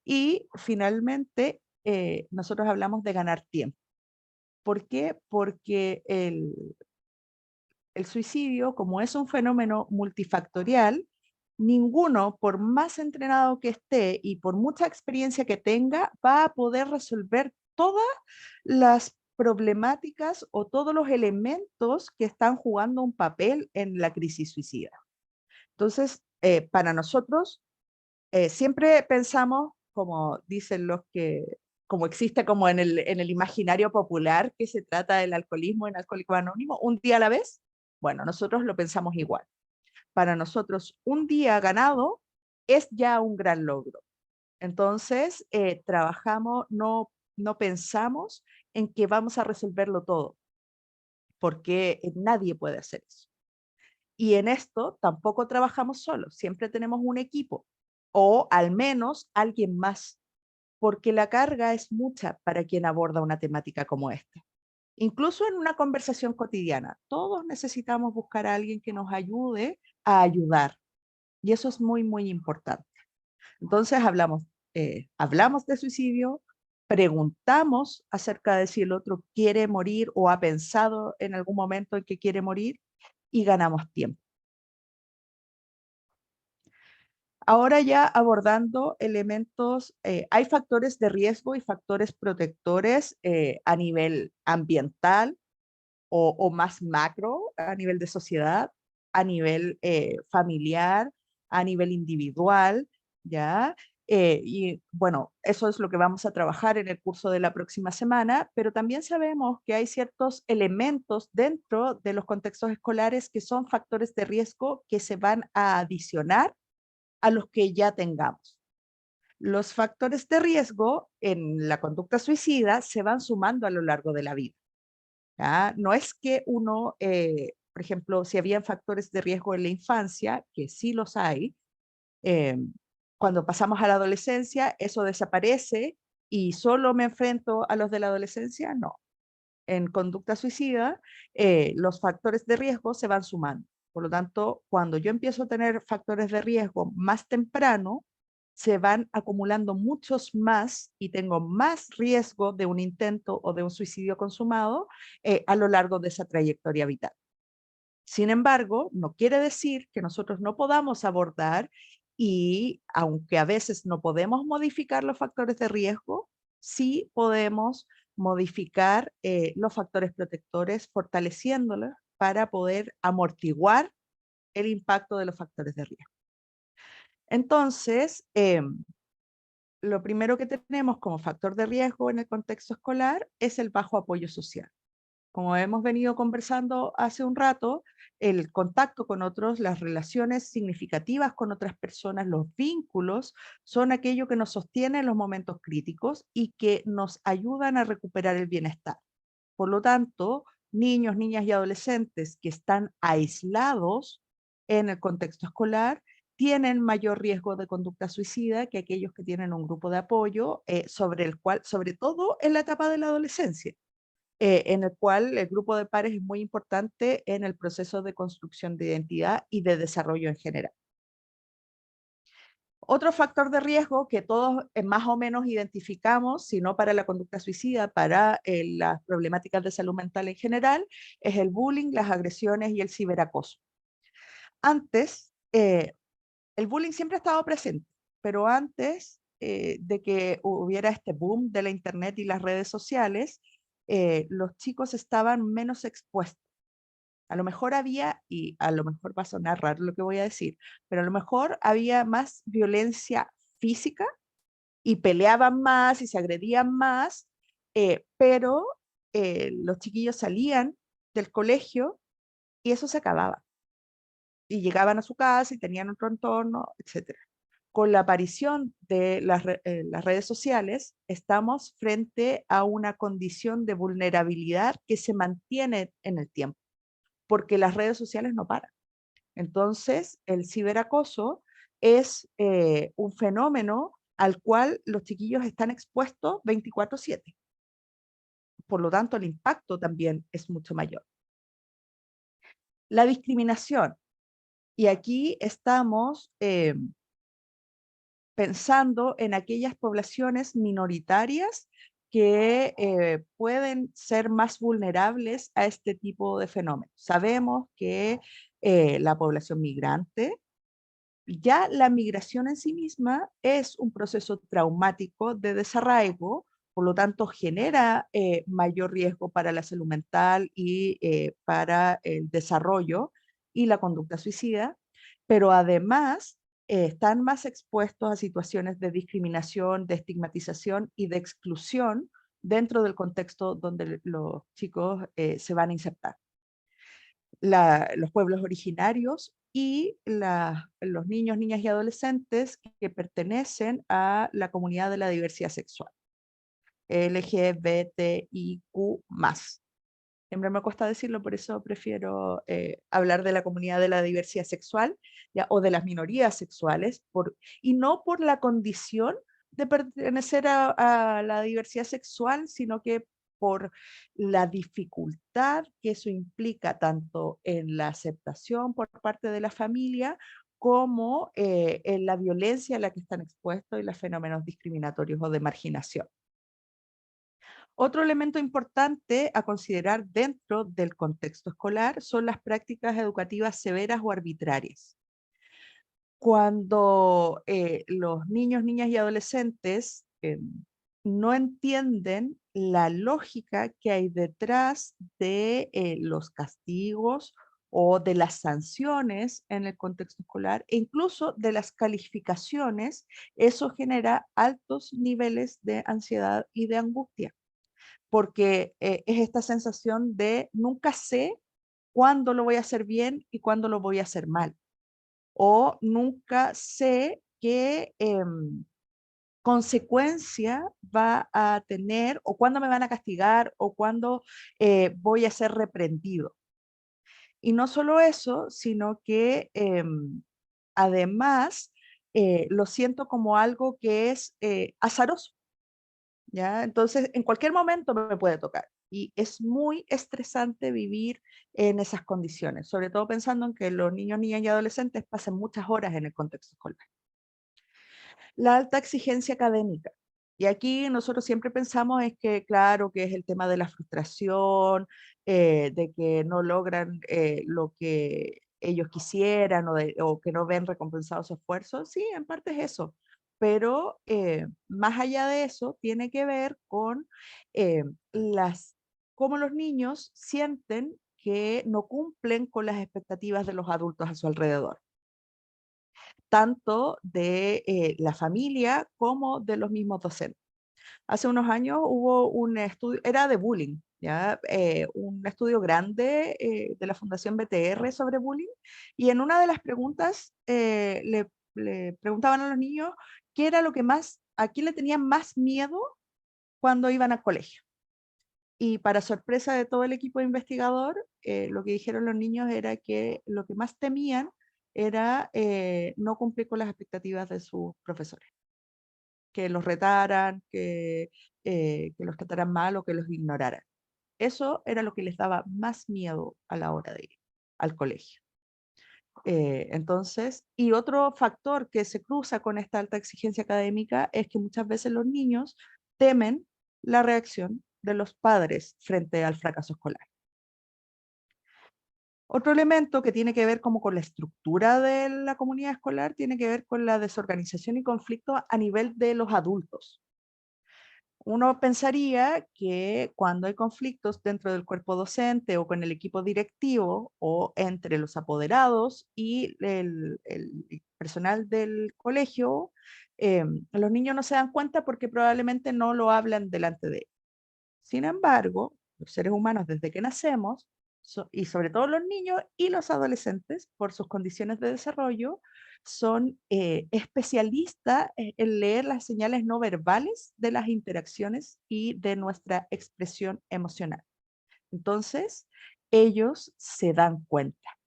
Y finalmente, nosotros hablamos de ganar tiempo. ¿Por qué? Porque el suicidio, como es un fenómeno multifactorial, ninguno, por más entrenado que esté y por mucha experiencia que tenga, va a poder resolver todas las problemáticas o todos los elementos que están jugando un papel en la crisis suicida. Entonces, para nosotros, siempre pensamos, como dicen los que, como existe como en el imaginario popular, que se trata del alcoholismo en Alcohólicos Anónimos, un día a la vez. Bueno, nosotros lo pensamos igual. Para nosotros, un día ganado es ya un gran logro. Entonces, trabajamos, no pensamos en que vamos a resolverlo todo, porque nadie puede hacer eso. Y en esto tampoco trabajamos solos, siempre tenemos un equipo o al menos alguien más, porque la carga es mucha para quien aborda una temática como esta. Incluso en una conversación cotidiana, todos necesitamos buscar a alguien que nos ayude a ayudar. Y eso es muy, muy importante. Entonces hablamos de suicidio, preguntamos acerca de si el otro quiere morir o ha pensado en algún momento en que quiere morir y ganamos tiempo. Ahora ya abordando elementos, hay factores de riesgo y factores protectores a nivel ambiental o más macro, a nivel de sociedad, a nivel familiar, a nivel individual, ¿ya? Y bueno, eso es lo que vamos a trabajar en el curso de la próxima semana, pero también sabemos que hay ciertos elementos dentro de los contextos escolares que son factores de riesgo que se van a adicionar a los que ya tengamos. Los factores de riesgo en la conducta suicida se van sumando a lo largo de la vida. ¿Ya? No es que uno, por ejemplo, si habían factores de riesgo en la infancia, que sí los hay, eh, cuando pasamos a la adolescencia, eso desaparece y solo me enfrento a los de la adolescencia, no. En conducta suicida, los factores de riesgo se van sumando. Por lo tanto, cuando yo empiezo a tener factores de riesgo más temprano, se van acumulando muchos más y tengo más riesgo de un intento o de un suicidio consumado a lo largo de esa trayectoria vital. Sin embargo, no quiere decir que nosotros no podamos abordar y aunque a veces no podemos modificar los factores de riesgo, sí podemos modificar los factores protectores, fortaleciéndolos para poder amortiguar el impacto de los factores de riesgo. Entonces, lo primero que tenemos como factor de riesgo en el contexto escolar es el bajo apoyo social. Como hemos venido conversando hace un rato, el contacto con otros, las relaciones significativas con otras personas, los vínculos, son aquello que nos sostiene en los momentos críticos y que nos ayudan a recuperar el bienestar. Por lo tanto, niños, niñas y adolescentes que están aislados en el contexto escolar tienen mayor riesgo de conducta suicida que aquellos que tienen un grupo de apoyo sobre el cual, sobre todo en la etapa de la adolescencia, en el cual el grupo de pares es muy importante en el proceso de construcción de identidad y de desarrollo en general. Otro factor de riesgo que todos más o menos identificamos, si no para la conducta suicida, para las problemáticas de salud mental en general, es el bullying, las agresiones y el ciberacoso. Antes, el bullying siempre ha estado presente, pero antes de que hubiera este boom de la internet y las redes sociales, los chicos estaban menos expuestos. A lo mejor había, y a lo mejor va a sonar raro lo que voy a decir, pero a lo mejor había más violencia física y peleaban más y se agredían más, pero los chiquillos salían del colegio y eso se acababa. Y llegaban a su casa y tenían otro entorno, etc. Con la aparición de las redes sociales, estamos frente a una condición de vulnerabilidad que se mantiene en el tiempo, porque las redes sociales no paran. Entonces, el ciberacoso es un fenómeno al cual los chiquillos están expuestos 24/7. Por lo tanto, el impacto también es mucho mayor. La discriminación. Y aquí estamos pensando en aquellas poblaciones minoritarias que pueden ser más vulnerables a este tipo de fenómenos. Sabemos que la población migrante, ya la migración en sí misma es un proceso traumático de desarraigo, por lo tanto genera mayor riesgo para la salud mental y para el desarrollo y la conducta suicida, pero además están más expuestos a situaciones de discriminación, de estigmatización y de exclusión dentro del contexto donde los chicos se van a insertar. Los pueblos originarios y los niños, niñas y adolescentes que pertenecen a la comunidad de la diversidad sexual, LGBTIQ+. Siempre me cuesta decirlo, por eso prefiero hablar de la comunidad de la diversidad sexual, ¿ya? O de las minorías sexuales, y no por la condición de pertenecer a la diversidad sexual, sino que por la dificultad que eso implica tanto en la aceptación por parte de la familia como en la violencia a la que están expuestos y los fenómenos discriminatorios o de marginación. Otro elemento importante a considerar dentro del contexto escolar son las prácticas educativas severas o arbitrarias. Cuando los niños, niñas y adolescentes no entienden la lógica que hay detrás de los castigos o de las sanciones en el contexto escolar e incluso de las calificaciones, eso genera altos niveles de ansiedad y de angustia, porque es esta sensación de nunca sé cuándo lo voy a hacer bien y cuándo lo voy a hacer mal, o nunca sé qué consecuencia va a tener, o cuándo me van a castigar, o cuándo voy a ser reprendido. Y no solo eso, sino que además lo siento como algo que es azaroso, ¿ya? Entonces, en cualquier momento me puede tocar. Y es muy estresante vivir en esas condiciones, sobre todo pensando en que los niños, niñas y adolescentes pasen muchas horas en el contexto escolar. La alta exigencia académica. Y aquí nosotros siempre pensamos es que, claro, que es el tema de la frustración, de que no logran lo que ellos quisieran o que no ven recompensado su esfuerzo. Sí, en parte es eso. Pero más allá de eso, tiene que ver con eh, cómo los niños sienten que no cumplen con las expectativas de los adultos a su alrededor, tanto de la familia como de los mismos docentes. Hace unos años hubo un estudio, era de bullying, ¿ya? Un estudio grande de la Fundación BTR sobre bullying, y en una de las preguntas le preguntaban a los niños qué era lo que más, a quién le tenían más miedo cuando iban al colegio. Y para sorpresa de todo el equipo investigador, lo que dijeron los niños era que lo que más temían era no cumplir con las expectativas de sus profesores, que los retaran, que los trataran mal o que los ignoraran. Eso era lo que les daba más miedo a la hora de ir al colegio. Entonces, y otro factor que se cruza con esta alta exigencia académica es que muchas veces los niños temen la reacción de los padres frente al fracaso escolar. Otro elemento que tiene que ver como con la estructura de la comunidad escolar tiene que ver con la desorganización y conflicto a nivel de los adultos. Uno pensaría que cuando hay conflictos dentro del cuerpo docente o con el equipo directivo o entre los apoderados y el personal del colegio, los niños no se dan cuenta porque probablemente no lo hablan delante de ellos. Sin embargo, los seres humanos desde que nacemos, y sobre todo los niños y los adolescentes, por sus condiciones de desarrollo, son especialistas en leer las señales no verbales de las interacciones y de nuestra expresión emocional. Entonces, ellos se dan cuenta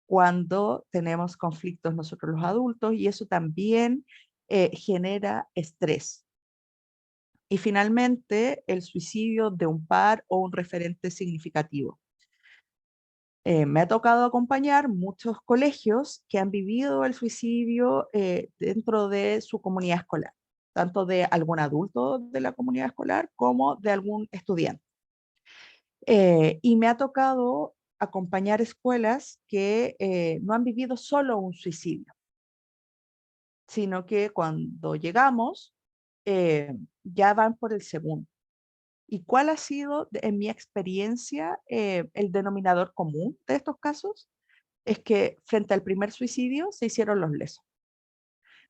cuando tenemos conflictos nosotros los adultos, y eso también genera estrés. Y finalmente, el suicidio de un par o un referente significativo. Me ha tocado acompañar muchos colegios que han vivido el suicidio dentro de su comunidad escolar. tanto de algún adulto de la comunidad escolar como de algún estudiante. Y me ha tocado acompañar escuelas que no han vivido solo un suicidio, sino que cuando llegamos ya van por el segundo. ¿Y cuál ha sido, en mi experiencia, el denominador común de estos casos? Es que frente al primer suicidio se hicieron los lesos.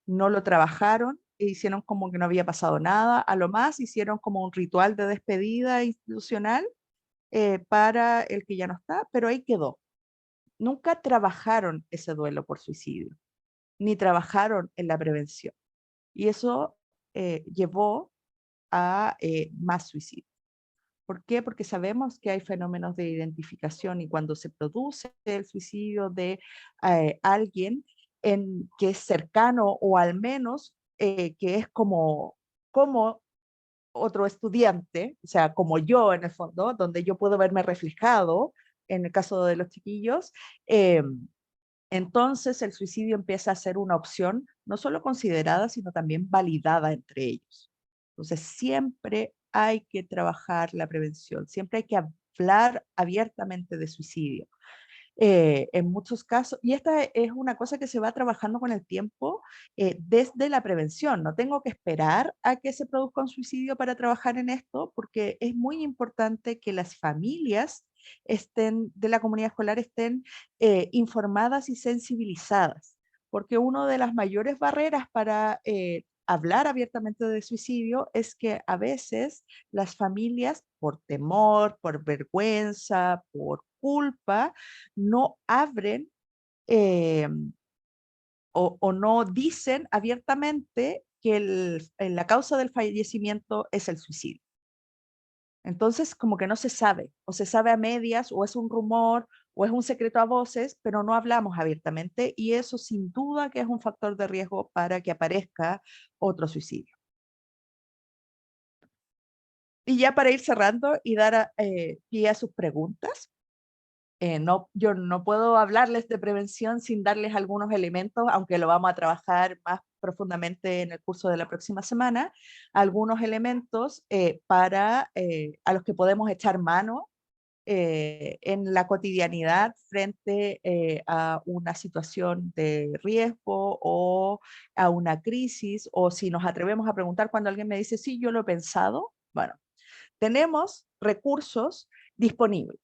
No lo trabajaron, e hicieron como que no había pasado nada, a lo más hicieron como un ritual de despedida institucional para el que ya no está, pero ahí quedó. Nunca trabajaron ese duelo por suicidio, ni trabajaron en la prevención. Y eso llevó a más suicidios. ¿Por qué? Porque sabemos que hay fenómenos de identificación y cuando se produce el suicidio de alguien que es cercano o al menos que es como otro estudiante, o sea, como yo en el fondo, donde yo puedo verme reflejado en el caso de los chiquillos, entonces el suicidio empieza a ser una opción no solo considerada, sino también validada entre ellos. Entonces siempre hay que trabajar la prevención, siempre hay que hablar abiertamente de suicidio. En muchos casos, y esta es una cosa que se va trabajando con el tiempo desde la prevención. No tengo que esperar a que se produzca un suicidio para trabajar en esto, porque es muy importante que las familias de la comunidad escolar estén informadas y sensibilizadas, porque una de las mayores barreras para hablar abiertamente de suicidio es que a veces las familias, por temor, por vergüenza, por culpa, no abren eh, o no dicen abiertamente que la causa del fallecimiento es el suicidio. Entonces, como que no se sabe, o se sabe a medias, o es un rumor, o es un secreto a voces, pero no hablamos abiertamente, y eso sin duda que es un factor de riesgo para que aparezca otro suicidio. Y ya para ir cerrando y dar pie a sus preguntas, yo no puedo hablarles de prevención sin darles algunos elementos, aunque lo vamos a trabajar más profundamente en el curso de la próxima semana, algunos elementos a los que podemos echar mano en la cotidianidad frente a una situación de riesgo o a una crisis, o si nos atrevemos a preguntar cuando alguien me dice, sí, yo lo he pensado, bueno, tenemos recursos disponibles.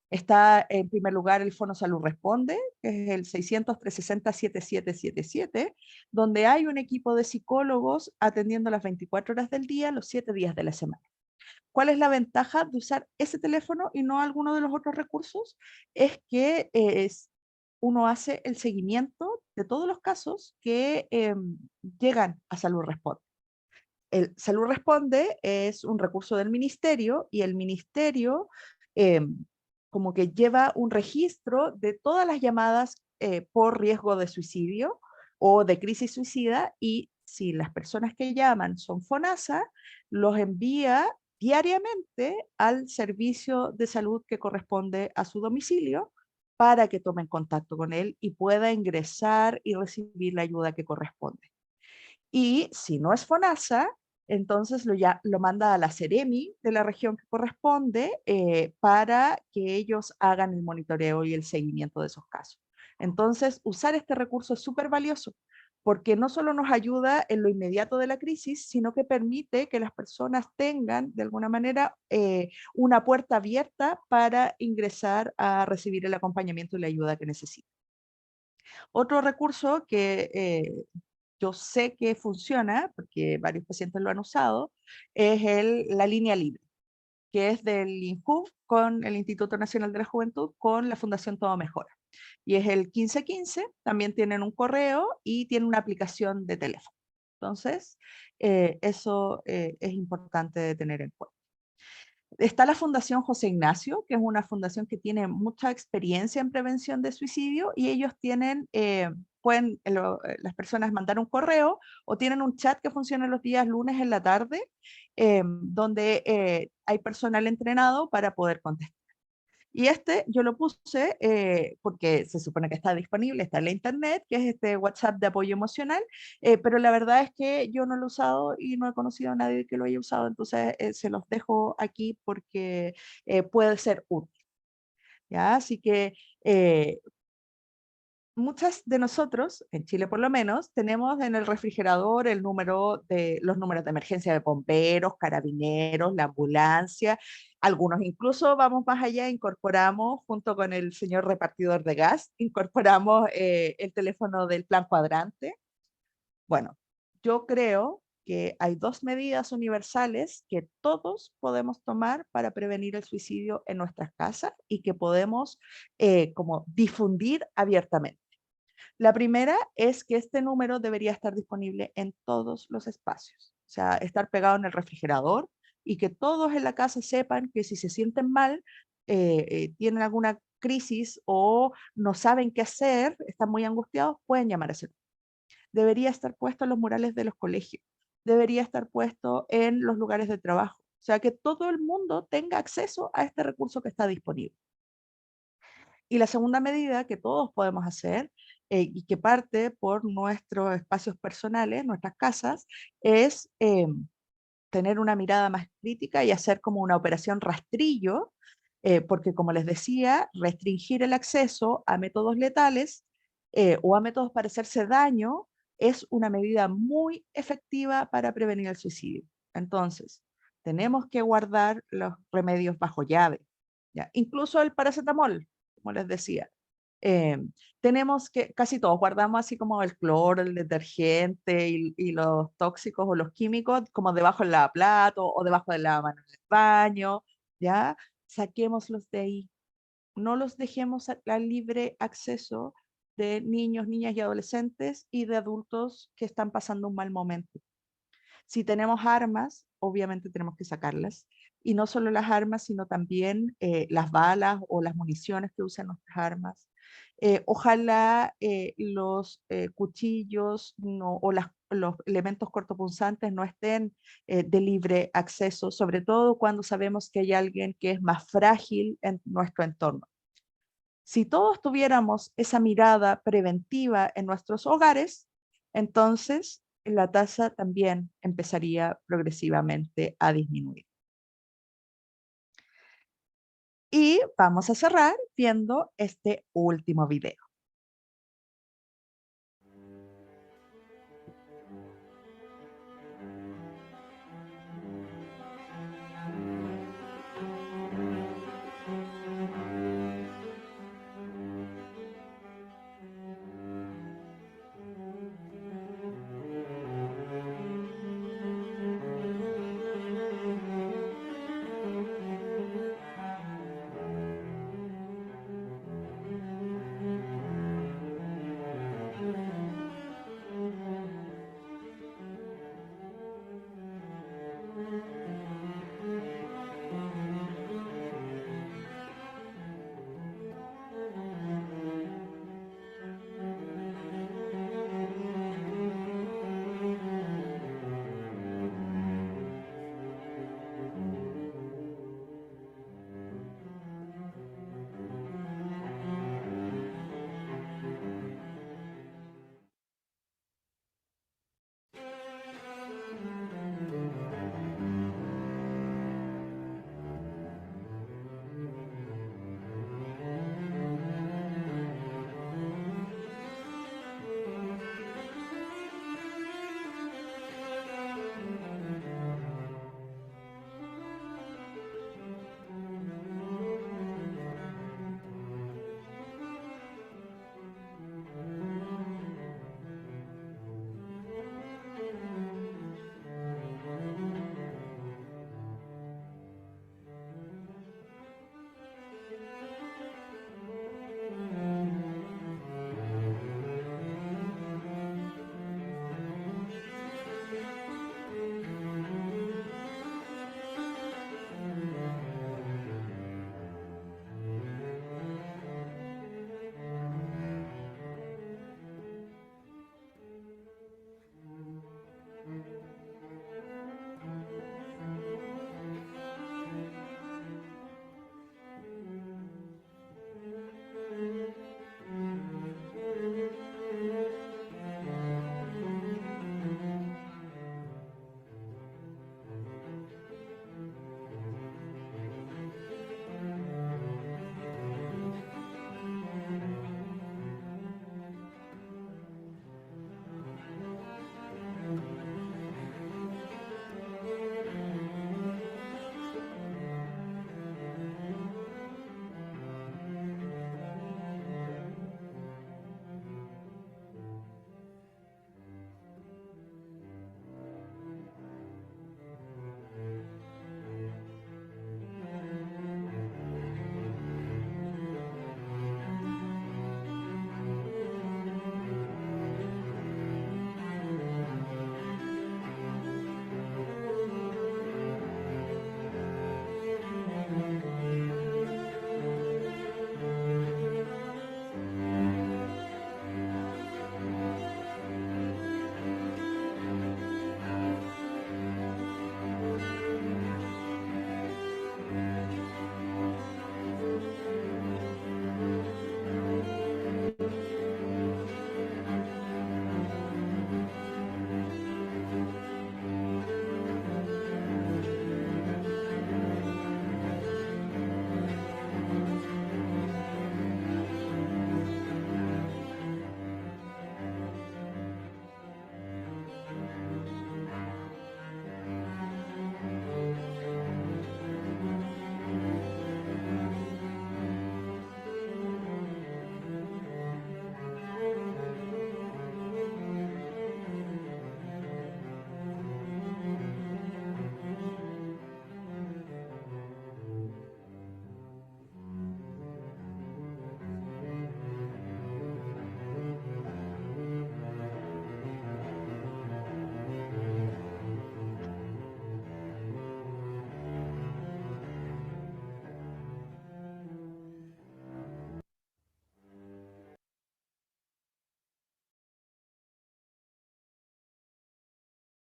Está en primer lugar el Fono Salud Responde, que es el 600-360-7777, donde hay un equipo de psicólogos atendiendo las 24 horas del día, los 7 días de la semana. ¿Cuál es la ventaja de usar ese teléfono y no alguno de los otros recursos? Es que uno hace el seguimiento de todos los casos que llegan a Salud Responde. El Salud Responde es un recurso del ministerio y el ministerio como que lleva un registro de todas las llamadas por riesgo de suicidio o de crisis suicida, y si las personas que llaman son FONASA, los envía diariamente al servicio de salud que corresponde a su domicilio para que tomen contacto con él y pueda ingresar y recibir la ayuda que corresponde. Y si no es FONASA, entonces lo manda a la Seremi de la región que corresponde para que ellos hagan el monitoreo y el seguimiento de esos casos. Entonces, usar este recurso es súper valioso, porque no solo nos ayuda en lo inmediato de la crisis, sino que permite que las personas tengan, de alguna manera, una puerta abierta para ingresar a recibir el acompañamiento y la ayuda que necesitan. Otro recurso que yo sé que funciona, porque varios pacientes lo han usado, es la línea libre, que es del INJUV con el Instituto Nacional de la Juventud, con la Fundación Todo Mejora. Y es el 1515, también tienen un correo y tienen una aplicación de teléfono. Entonces, eso es importante de tener en cuenta. Está la Fundación José Ignacio, que es una fundación que tiene mucha experiencia en prevención de suicidio, y ellos pueden las personas mandar un correo o tienen un chat que funciona los días lunes en la tarde, donde hay personal entrenado para poder contestar. Y este yo lo puse porque se supone que está disponible, está en la internet, que es este WhatsApp de apoyo emocional, pero la verdad es que yo no lo he usado y no he conocido a nadie que lo haya usado, entonces se los dejo aquí porque puede ser útil. ¿Ya? Así que muchas de nosotros, en Chile por lo menos, tenemos en el refrigerador los números de emergencia de bomberos, carabineros, la ambulancia. Algunos incluso vamos más allá, incorporamos, junto con el señor repartidor de gas, incorporamos el teléfono del plan cuadrante. Bueno, yo creo que hay dos medidas universales que todos podemos tomar para prevenir el suicidio en nuestras casas y que podemos como difundir abiertamente. La primera es que este número debería estar disponible en todos los espacios, o sea, estar pegado en el refrigerador y que todos en la casa sepan que si se sienten mal, tienen alguna crisis o no saben qué hacer, están muy angustiados, pueden llamar a ese número. Debería estar puesto en los murales de los colegios, debería estar puesto en los lugares de trabajo, o sea, que todo el mundo tenga acceso a este recurso que está disponible. Y la segunda medida que todos podemos hacer y que parte por nuestros espacios personales, nuestras casas, es tener una mirada más crítica y hacer como una operación rastrillo, porque como les decía, restringir el acceso a métodos letales o a métodos para hacerse daño es una medida muy efectiva para prevenir el suicidio. Entonces, tenemos que guardar los remedios bajo llave, ¿ya? Incluso el paracetamol, como les decía. Eh, tenemos que, casi todos guardamos así como el cloro, el detergente y los tóxicos o los químicos como debajo del lavaplato o debajo del lavamanos en el baño, ¿ya? Saquémoslos de ahí. No los dejemos al libre acceso de niños, niñas y adolescentes y de adultos que están pasando un mal momento. Si tenemos armas, obviamente tenemos que sacarlas. Y no solo las armas, sino también las balas o las municiones que usan nuestras armas. Ojalá los cuchillos o los elementos cortopunzantes no estén de libre acceso, sobre todo cuando sabemos que hay alguien que es más frágil en nuestro entorno. Si todos tuviéramos esa mirada preventiva en nuestros hogares, entonces la tasa también empezaría progresivamente a disminuir. Y vamos a cerrar viendo este último video.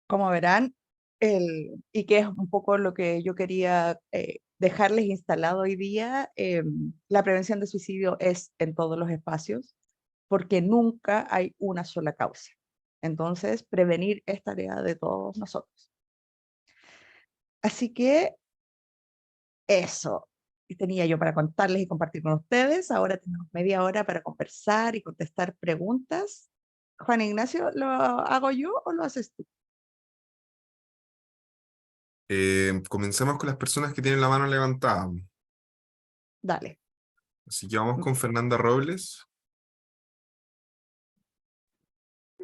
Como verán, y que es un poco lo que yo quería dejarles instalado hoy día, la prevención de suicidio es en todos los espacios, porque nunca hay una sola causa. Entonces, prevenir es tarea de todos nosotros. Así que eso y tenía yo para contarles y compartir con ustedes. Ahora tenemos media hora para conversar y contestar preguntas. Juan Ignacio, ¿lo hago yo o lo haces tú? Comencemos con las personas que tienen la mano levantada. Dale. Así que vamos con Fernanda Robles.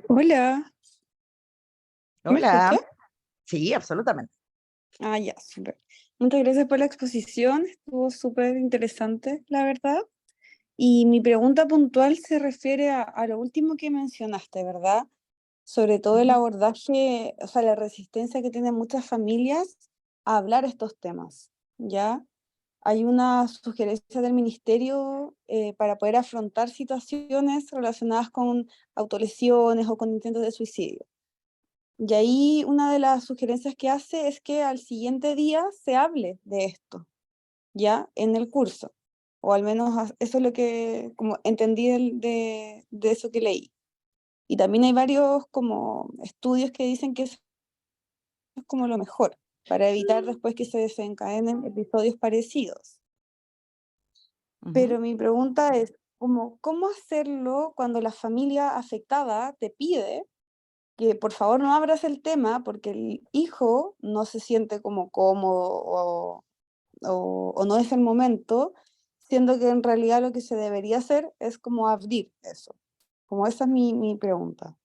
Hola, ¿me Hola. escucha? Sí, absolutamente. Ah, ya, súper. Muchas gracias por la exposición, estuvo súper interesante, la verdad. Y mi pregunta puntual se refiere a lo último que mencionaste, ¿verdad? Sobre todo el Ujú. abordaje, o sea, la resistencia que tienen muchas familias a hablar estos temas, ¿ya? Hay una sugerencia del ministerio para poder afrontar situaciones relacionadas con autolesiones o con intentos de suicidio. Y ahí una de las sugerencias que hace es que al siguiente día se hable de esto, ya en el curso, o al menos eso es lo que como entendí de eso que leí. Y también hay varios como estudios que dicen que eso es como lo mejor, para evitar después que se desencadenen episodios parecidos. Ujú. Pero mi pregunta es, como, ¿cómo hacerlo cuando la familia afectada te pide que por favor no abras el tema porque el hijo no se siente como cómodo o no es el momento, siendo que en realidad lo que se debería hacer es como abrir eso? Como esa es mi pregunta.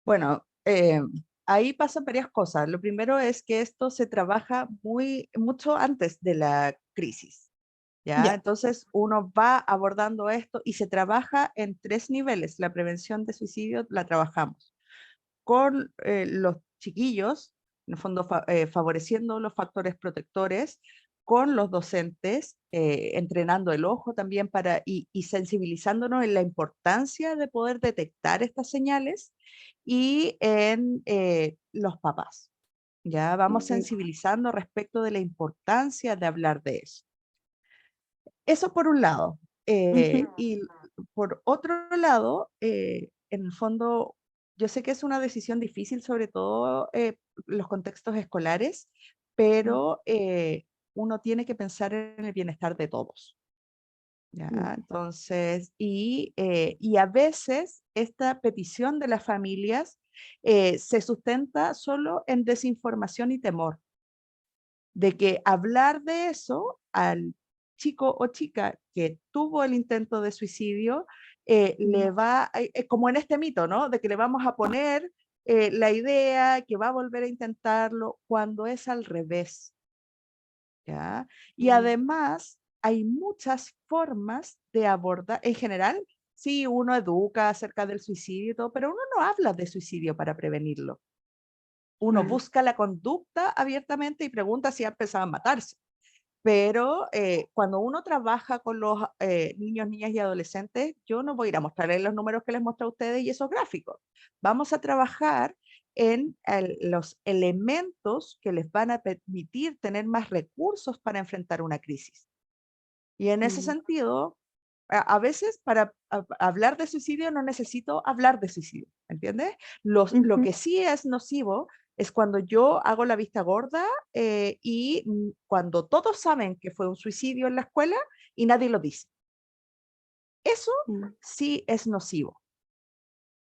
Bueno, ahí pasan varias cosas. Lo primero es que esto se trabaja mucho antes de la crisis, ¿ya? Ya. Entonces uno va abordando esto y se trabaja en tres niveles. La prevención de suicidio la trabajamos con los chiquillos, en el fondo favoreciendo los factores protectores, con los docentes, entrenando el ojo también y sensibilizándonos en la importancia de poder detectar estas señales y en los papás. Ya vamos sensibilizando respecto de la importancia de hablar de eso. Eso por un lado. Ujú. Y por otro lado, en el fondo, yo sé que es una decisión difícil, sobre todo los contextos escolares, pero uno tiene que pensar en el bienestar de todos. ¿Ya? Entonces, y a veces esta petición de las familias se sustenta solo en desinformación y temor de que hablar de eso al chico o chica que tuvo el intento de suicidio, le va, como en este mito, ¿no? De que le vamos a poner la idea que va a volver a intentarlo cuando es al revés, ¿ya? Y además hay muchas formas de abordar, en general, sí, uno educa acerca del suicidio y todo, pero uno no habla de suicidio para prevenirlo. Uno busca la conducta abiertamente y pregunta si ha empezado a matarse. Pero cuando uno trabaja con los niños, niñas y adolescentes, yo no voy a ir a mostrarles los números que les muestro a ustedes y esos gráficos. Vamos a trabajar en los elementos que les van a permitir tener más recursos para enfrentar una crisis. Y en ese sentido, a veces para hablar de suicidio no necesito hablar de suicidio, ¿entiendes? Lo Ujú. que sí es nocivo es cuando yo hago la vista gorda y cuando todos saben que fue un suicidio en la escuela y nadie lo dice. Eso Mm. sí es nocivo,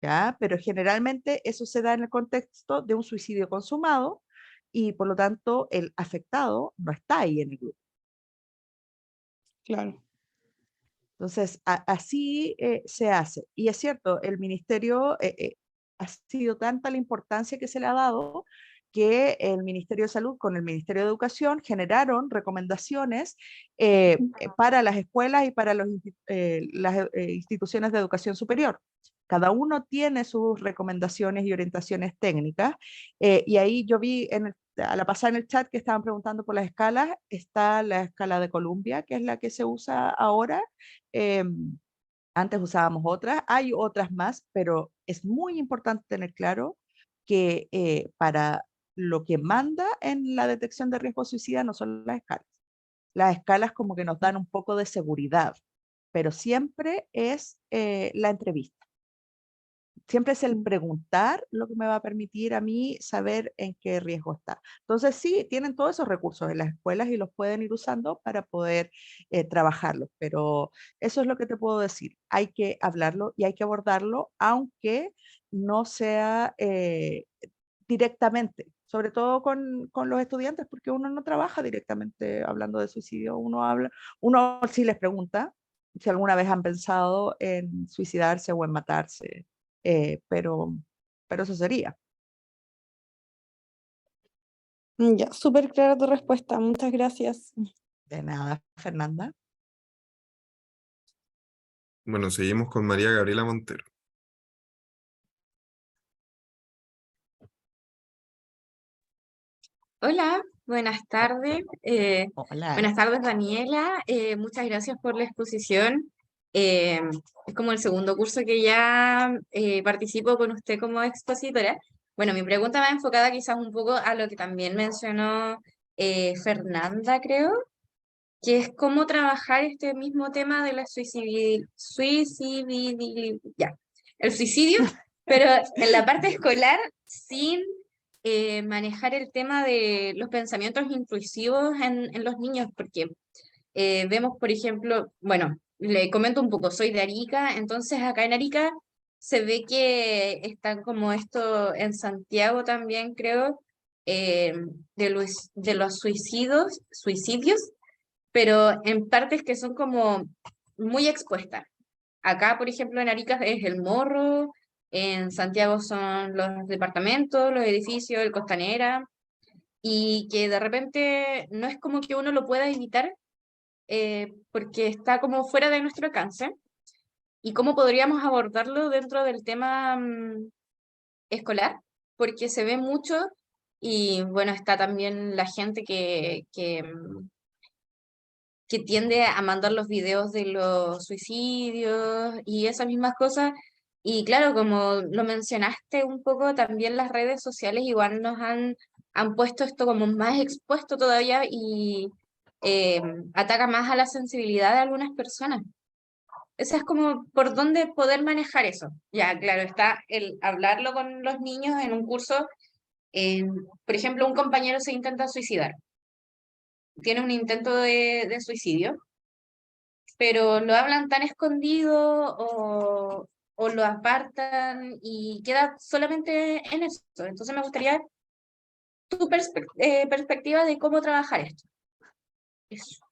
¿ya? Pero generalmente eso se da en el contexto de un suicidio consumado y por lo tanto el afectado no está ahí en el grupo. Claro. Entonces, así se hace. Y es cierto, el ministerio ha sido tanta la importancia que se le ha dado que el Ministerio de Salud con el Ministerio de Educación generaron recomendaciones para las escuelas y para las instituciones de educación superior. Cada uno tiene sus recomendaciones y orientaciones técnicas. Y ahí yo vi a la pasada en el chat que estaban preguntando por las escalas. Está la escala de Columbia, que es la que se usa ahora. Antes usábamos otras, hay otras más, pero es muy importante tener claro que para lo que manda en la detección de riesgo suicida no son las escalas. Las escalas como que nos dan un poco de seguridad, pero siempre es la entrevista. Siempre es el preguntar lo que me va a permitir a mí saber en qué riesgo está. Entonces sí, tienen todos esos recursos en las escuelas y los pueden ir usando para poder trabajarlos, pero eso es lo que te puedo decir. Hay que hablarlo y hay que abordarlo, aunque no sea directamente, sobre todo con los estudiantes, porque uno no trabaja directamente hablando de suicidio, uno sí les pregunta si alguna vez han pensado en suicidarse o en matarse, pero eso sería. Ya, súper clara tu respuesta, muchas gracias. De nada, Fernanda. Bueno, seguimos con María Gabriela Montero. Hola, buenas tardes. Hola. Buenas tardes, Daniela. Muchas gracias por la exposición. Eh, es como el segundo curso que ya participo con usted como expositora. Bueno, mi pregunta va enfocada quizás un poco a lo que también mencionó Fernanda, creo, que es cómo trabajar este mismo tema de la el suicidio, pero en la parte escolar sin manejar el tema de los pensamientos intrusivos en los niños, porque vemos, por ejemplo, bueno, le comento un poco, soy de Arica, entonces acá en Arica se ve que están como esto en Santiago también, creo, eh, de los suicidios, pero en partes que son como muy expuestas. Acá, por ejemplo, en Arica es el Morro, en Santiago son los departamentos, los edificios, el Costanera, y que de repente no es como que uno lo pueda evitar porque está como fuera de nuestro alcance. ¿Y cómo podríamos abordarlo dentro del tema escolar? Porque se ve mucho y bueno, está también la gente que tiende a mandar los videos de los suicidios y esas mismas cosas. Y claro, como lo mencionaste un poco, también las redes sociales igual nos han puesto esto como más expuesto todavía y eh, ataca más a la sensibilidad de algunas personas. Esa es como por dónde poder manejar eso. Ya, claro, está el hablarlo con los niños en un curso. Por ejemplo, un compañero se intenta suicidar, tiene un intento de suicidio, pero lo hablan tan escondido o lo apartan y queda solamente en eso. Entonces me gustaría tu perspectiva de cómo trabajar esto. Eso.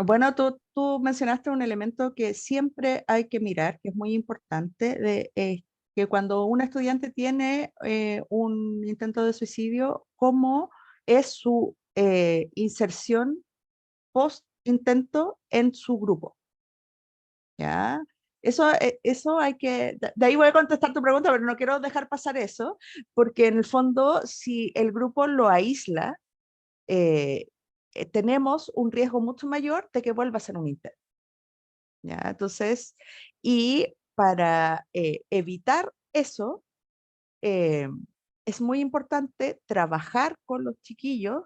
Bueno, tú mencionaste un elemento que siempre hay que mirar, que es muy importante, que cuando un estudiante tiene un intento de suicidio, cómo es su inserción post-intento en su grupo. ¿Ya? Eso hay que, de ahí voy a contestar tu pregunta, pero no quiero dejar pasar eso, porque en el fondo, si el grupo lo aísla, tenemos un riesgo mucho mayor de que vuelva a ser un intento. ¿Ya? Entonces, y para evitar eso, es muy importante trabajar con los chiquillos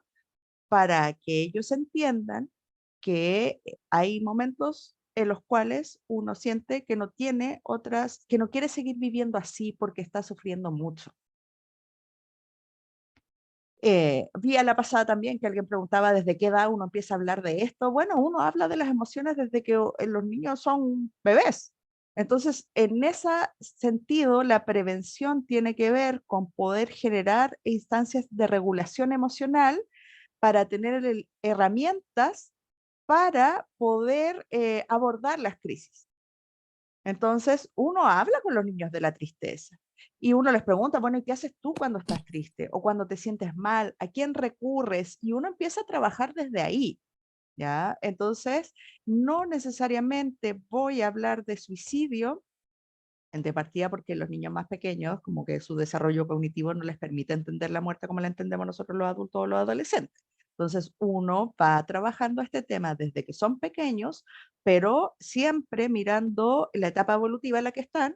para que ellos entiendan que hay momentos en los cuales uno siente que no tiene otras, que no quiere seguir viviendo así porque está sufriendo mucho. Vi a la pasada también que alguien preguntaba desde qué edad uno empieza a hablar de esto. Bueno, uno habla de las emociones desde que los niños son bebés. Entonces, en ese sentido, la prevención tiene que ver con poder generar instancias de regulación emocional para tener herramientas para poder abordar las crisis. Entonces, uno habla con los niños de la tristeza y uno les pregunta, bueno, ¿y qué haces tú cuando estás triste o cuando te sientes mal? ¿A quién recurres? Y uno empieza a trabajar desde ahí, ¿ya? Entonces, no necesariamente voy a hablar de suicidio de partida porque los niños más pequeños, como que su desarrollo cognitivo no les permite entender la muerte como la entendemos nosotros los adultos o los adolescentes. Entonces uno va trabajando este tema desde que son pequeños, pero siempre mirando la etapa evolutiva en la que están,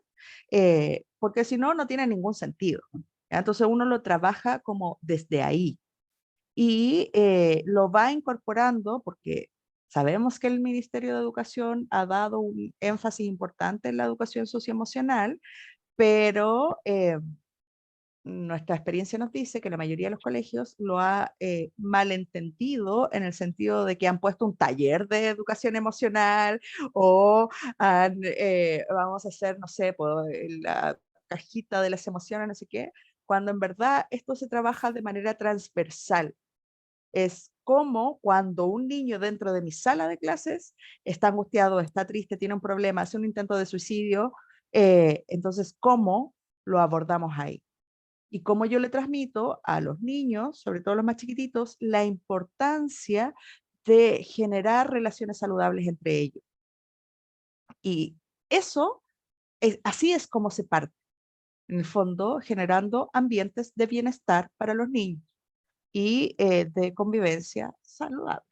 porque si no, no tiene ningún sentido. ¿Ya? Entonces uno lo trabaja como desde ahí y lo va incorporando porque sabemos que el Ministerio de Educación ha dado un énfasis importante en la educación socioemocional, pero nuestra experiencia nos dice que la mayoría de los colegios lo ha malentendido en el sentido de que han puesto un taller de educación emocional o vamos a hacer, no sé, la cajita de las emociones, no sé qué, cuando en verdad esto se trabaja de manera transversal. Es como cuando un niño dentro de mi sala de clases está angustiado, está triste, tiene un problema, hace un intento de suicidio, entonces, ¿cómo lo abordamos ahí? Y cómo yo le transmito a los niños, sobre todo los más chiquititos, la importancia de generar relaciones saludables entre ellos. Y eso, así es como se parte, en el fondo, generando ambientes de bienestar para los niños y de convivencia saludable.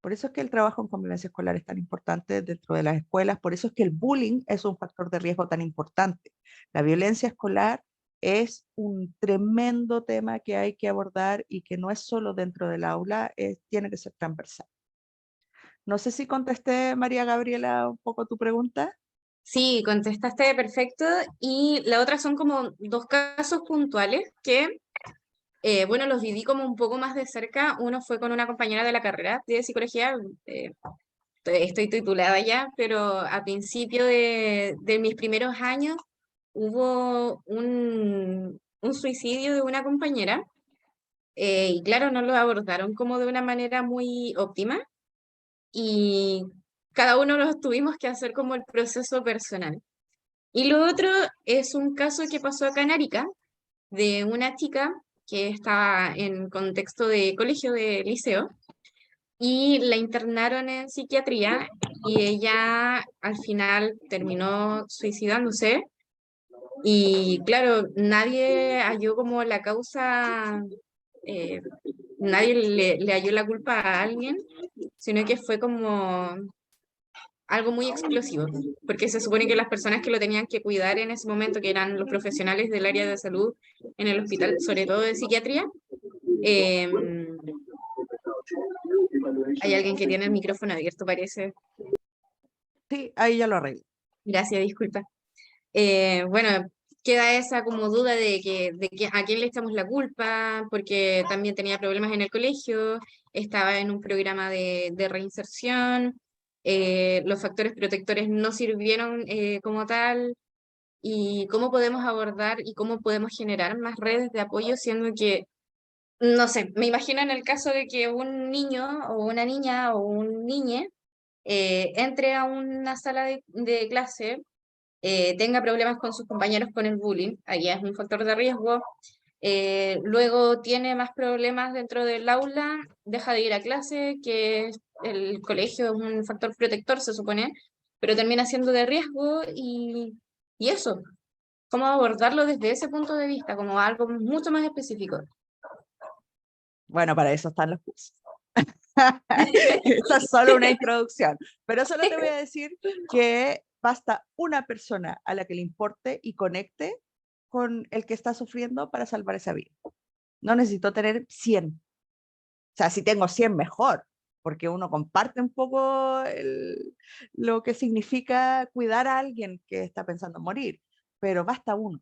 Por eso es que el trabajo en convivencia escolar es tan importante dentro de las escuelas, por eso es que el bullying es un factor de riesgo tan importante. La violencia escolar es un tremendo tema que hay que abordar y que no es solo dentro del aula, tiene que ser transversal. No sé si contesté, María Gabriela, un poco tu pregunta. Sí, contestaste perfecto. Y la otra son como dos casos puntuales que, bueno, los viví como un poco más de cerca. Uno fue con una compañera de la carrera de psicología. Estoy titulada ya, pero a principio de mis primeros años hubo un suicidio de una compañera. Y claro, no lo abordaron como de una manera muy óptima y cada uno nos tuvimos que hacer como el proceso personal. Y lo otro es un caso que pasó acá en Arica, de una chica que estaba en contexto de colegio, de liceo, y la internaron en psiquiatría y ella al final terminó suicidándose. Y claro, nadie halló como la causa, eh, nadie le halló la culpa a alguien, sino que fue como algo muy explosivo, porque se supone que las personas que lo tenían que cuidar en ese momento, que eran los profesionales del área de salud en el hospital, sobre todo de psiquiatría, eh, hay alguien que tiene el micrófono abierto, parece. Sí, ahí ya lo arreglo. Gracias, disculpa. Bueno, queda esa como duda de que a quién le echamos la culpa, porque también tenía problemas en el colegio, estaba en un programa de reinserción, los factores protectores no sirvieron como tal, y cómo podemos abordar y cómo podemos generar más redes de apoyo, siendo que, no sé, me imagino en el caso de que un niño o una niña o un niñe entre a una sala de clase, tenga problemas con sus compañeros con el bullying, ahí es un factor de riesgo, luego tiene más problemas dentro del aula, deja de ir a clase, que el colegio es un factor protector, se supone, pero termina siendo de riesgo y eso, cómo abordarlo desde ese punto de vista, como algo mucho más específico. Bueno, para eso están los cursos. Esa es solo una introducción, pero solo te voy a decir que basta una persona a la que le importe y conecte con el que está sufriendo para salvar esa vida. No necesito tener 100. O sea, si tengo 100 mejor, porque uno comparte un poco lo que significa cuidar a alguien que está pensando en morir, pero basta uno.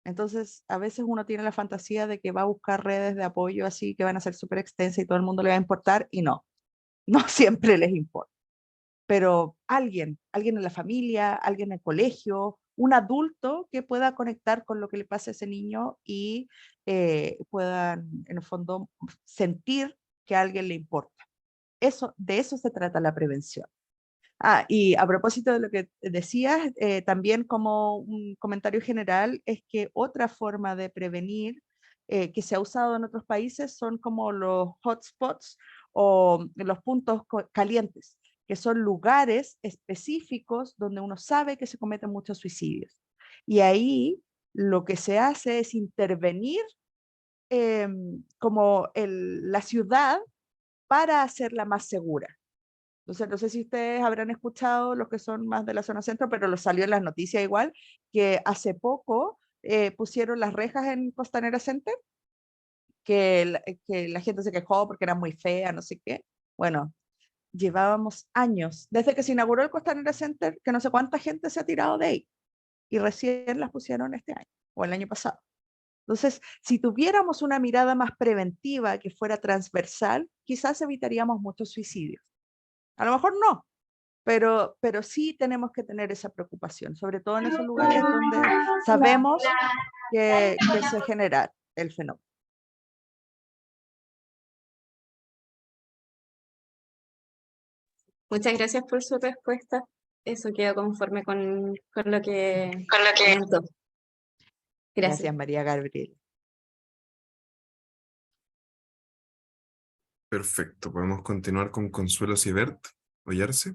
Entonces, a veces uno tiene la fantasía de que va a buscar redes de apoyo así que van a ser súper extensas y todo el mundo le va a importar, y no, no siempre les importa. Pero alguien en la familia, alguien en el colegio, un adulto que pueda conectar con lo que le pasa a ese niño y puedan, en el fondo, sentir que a alguien le importa. De eso se trata la prevención. Y a propósito de lo que decías, también como un comentario general, es que otra forma de prevenir que se ha usado en otros países son como los hotspots o los puntos calientes, que son lugares específicos donde uno sabe que se cometen muchos suicidios. Y ahí lo que se hace es intervenir como la ciudad para hacerla más segura. Entonces, no sé si ustedes habrán escuchado, los que son más de la zona centro, pero lo salió en las noticias igual, que hace poco pusieron las rejas en Costanera Center, que la gente se quejó porque era muy fea, no sé qué. Bueno, llevábamos años, desde que se inauguró el Costanera Center, que no sé cuánta gente se ha tirado de ahí, y recién las pusieron este año, o el año pasado. Entonces, si tuviéramos una mirada más preventiva que fuera transversal, quizás evitaríamos muchos suicidios. A lo mejor no, pero sí tenemos que tener esa preocupación, sobre todo en esos lugares donde sabemos que se genera el fenómeno. Muchas gracias por su respuesta. Eso queda conforme con lo que comentó. Gracias. Gracias, María Gabriel. Perfecto, podemos continuar con Consuelo Sibert. ¿Oyarse?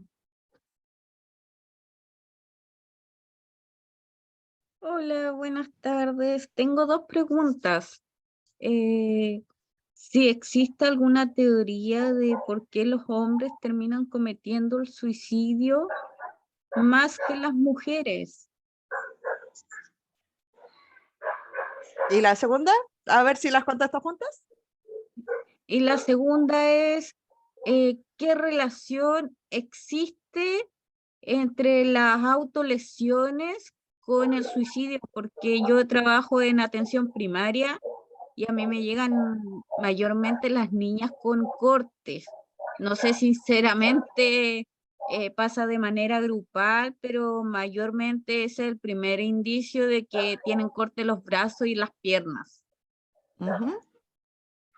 Hola, buenas tardes. Tengo dos preguntas. Si existe alguna teoría de por qué los hombres terminan cometiendo el suicidio más que las mujeres. ¿Y la segunda? A ver si las contesto juntas. Y la segunda es, ¿qué relación existe entre las autolesiones con el suicidio? Porque yo trabajo en atención primaria y a mí me llegan mayormente las niñas con cortes. No sé sinceramente pasa de manera grupal, pero mayormente es el primer indicio de que tienen corte los brazos y las piernas.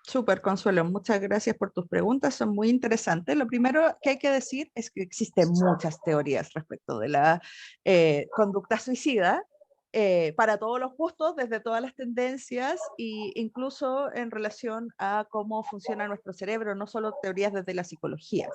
Súper, Consuelo, muchas gracias por tus preguntas, son muy interesantes. Lo primero que hay que decir es que existen muchas teorías respecto de la conducta suicida, para todos los gustos, desde todas las tendencias, e incluso en relación a cómo funciona nuestro cerebro, no solo teorías desde la psicología.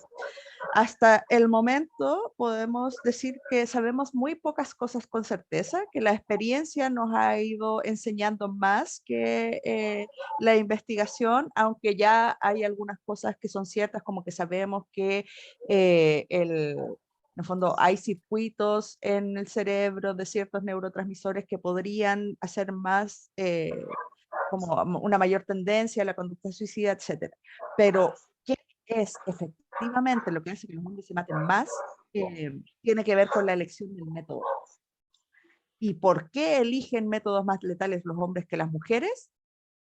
Hasta el momento podemos decir que sabemos muy pocas cosas con certeza, que la experiencia nos ha ido enseñando más que la investigación, aunque ya hay algunas cosas que son ciertas, como que sabemos que en el fondo hay circuitos en el cerebro de ciertos neurotransmisores que podrían hacer más, como una mayor tendencia a la conducta suicida, etc. Pero, ¿qué es efectivamente lo que hace que los hombres se maten más? Tiene que ver con la elección del método. ¿Y por qué eligen métodos más letales los hombres que las mujeres?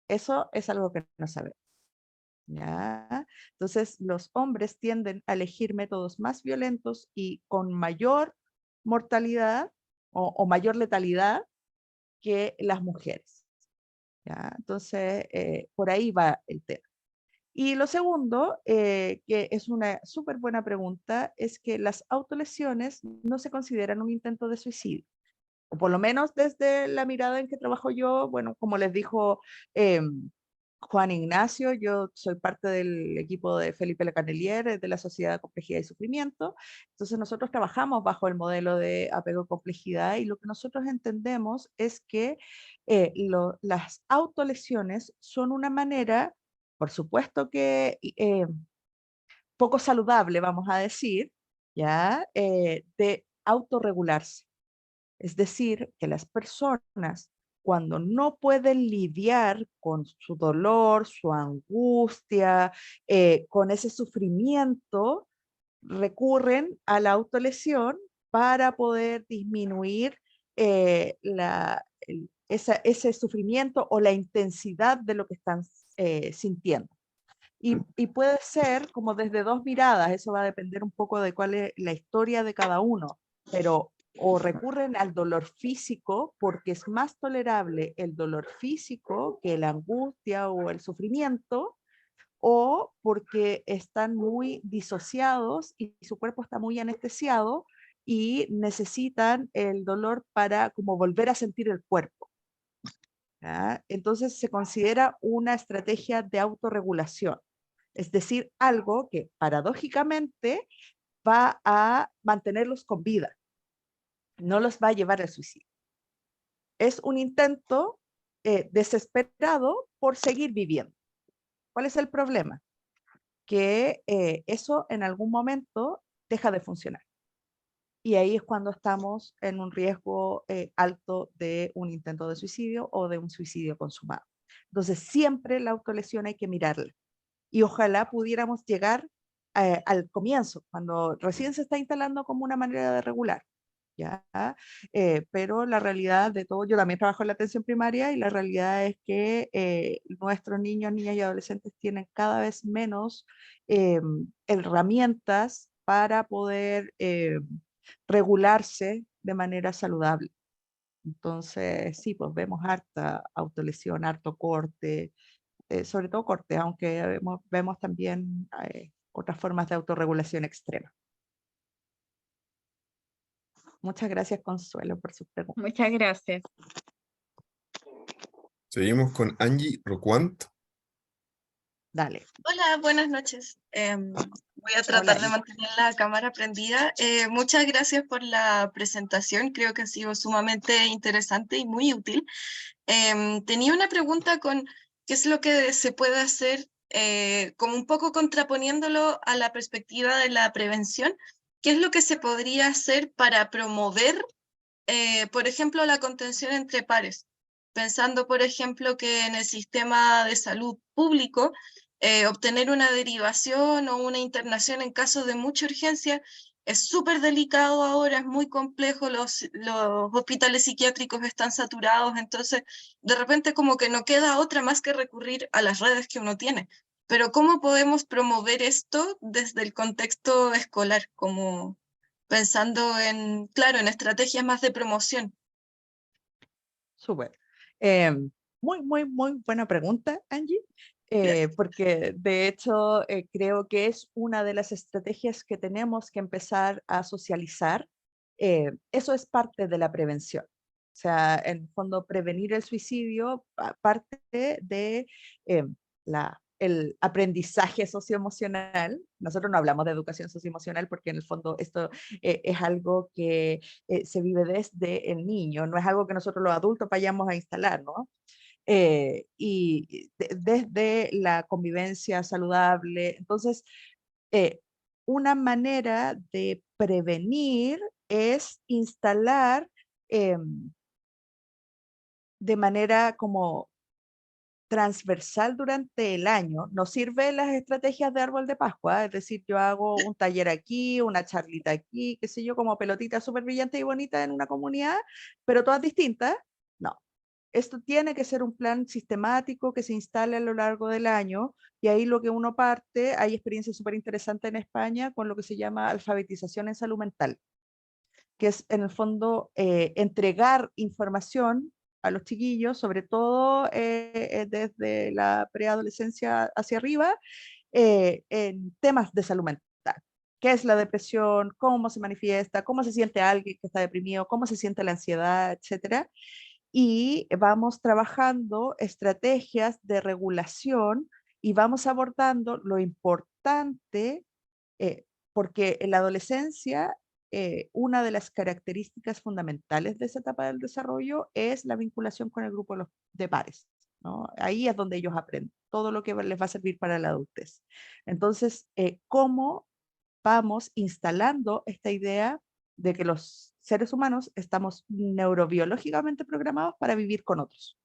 Eso es algo que no sabemos. ¿Ya? Entonces, los hombres tienden a elegir métodos más violentos y con mayor mortalidad o mayor letalidad que las mujeres. ¿Ya? Entonces, por ahí va el tema. Y lo segundo, que es una súper buena pregunta, es que las autolesiones no se consideran un intento de suicidio. O por lo menos desde la mirada en que trabajo yo, bueno, como les dijo Juan Ignacio, yo soy parte del equipo de Felipe Lecanelier, de la Sociedad de Complejidad y Sufrimiento. Entonces nosotros trabajamos bajo el modelo de apego-complejidad y lo que nosotros entendemos es que las autolesiones son una manera, por supuesto que poco saludable, vamos a decir, ¿ya? De autorregularse. Es decir, que las personas, cuando no pueden lidiar con su dolor, su angustia, con ese sufrimiento, recurren a la autolesión para poder disminuir ese sufrimiento o la intensidad de lo que están sintiendo. Y puede ser como desde dos miradas, eso va a depender un poco de cuál es la historia de cada uno, pero o recurren al dolor físico porque es más tolerable el dolor físico que la angustia o el sufrimiento, o porque están muy disociados y su cuerpo está muy anestesiado y necesitan el dolor para como volver a sentir el cuerpo. ¿Ya? Entonces se considera una estrategia de autorregulación, es decir, algo que paradójicamente va a mantenerlos con vida, no los va a llevar al suicidio. Es un intento desesperado por seguir viviendo. ¿Cuál es el problema? Que eso en algún momento deja de funcionar. Y ahí es cuando estamos en un riesgo alto de un intento de suicidio o de un suicidio consumado. Entonces, siempre la autolesión hay que mirarla. Y ojalá pudiéramos llegar al comienzo, cuando recién se está instalando como una manera de regular. ¿Ya? Pero la realidad de todo, yo también trabajo en la atención primaria y la realidad es que nuestros niños, niñas y adolescentes tienen cada vez menos herramientas para poder regularse de manera saludable. Entonces, sí, pues vemos harta autolesión, harto corte, sobre todo corte, aunque vemos también otras formas de autorregulación extrema. Muchas gracias, Consuelo, por su pregunta. Muchas gracias. Seguimos con Angie Roquant. Dale. Hola, buenas noches. Voy a tratar de mantener la cámara prendida. Muchas gracias por la presentación, creo que ha sido sumamente interesante y muy útil. Tenía una pregunta con qué es lo que se puede hacer, como un poco contraponiéndolo a la perspectiva de la prevención. ¿Qué es lo que se podría hacer para promover, por ejemplo, la contención entre pares? Pensando, por ejemplo, que en el sistema de salud público, obtener una derivación o una internación en caso de mucha urgencia es súper delicado ahora, es muy complejo, los hospitales psiquiátricos están saturados, entonces de repente como que no queda otra más que recurrir a las redes que uno tiene. Pero ¿cómo podemos promover esto desde el contexto escolar? Como pensando en, claro, en estrategias más de promoción. Súper. Muy buena pregunta, Angie, porque de hecho creo que es una de las estrategias que tenemos que empezar a socializar. Eso es parte de la prevención. O sea, en el fondo, prevenir el suicidio, parte de el aprendizaje socioemocional. Nosotros no hablamos de educación socioemocional porque en el fondo esto es algo que se vive desde el niño, no es algo que nosotros los adultos vayamos a instalar, ¿no? Desde la convivencia saludable. Entonces, una manera de prevenir es instalar de manera como transversal durante el año. Nos sirven las estrategias de árbol de Pascua, es decir, yo hago un taller aquí, una charlita aquí, qué sé yo, como pelotita súper brillante y bonita en una comunidad, pero todas distintas. No, esto tiene que ser un plan sistemático que se instale a lo largo del año, y ahí lo que uno parte, hay experiencias súper interesantes en España con lo que se llama alfabetización en salud mental, que es en el fondo entregar información a los chiquillos, sobre todo desde la preadolescencia hacia arriba, en temas de salud mental. ¿Qué es la depresión? ¿Cómo se manifiesta? ¿Cómo se siente alguien que está deprimido? ¿Cómo se siente la ansiedad? Etcétera. Y vamos trabajando estrategias de regulación y vamos abordando lo importante, porque en la adolescencia una de las características fundamentales de esa etapa del desarrollo es la vinculación con el grupo de pares, ¿no? Ahí es donde ellos aprenden todo lo que les va a servir para la adultez. Entonces, ¿cómo vamos instalando esta idea de que los seres humanos estamos neurobiológicamente programados para vivir con otros?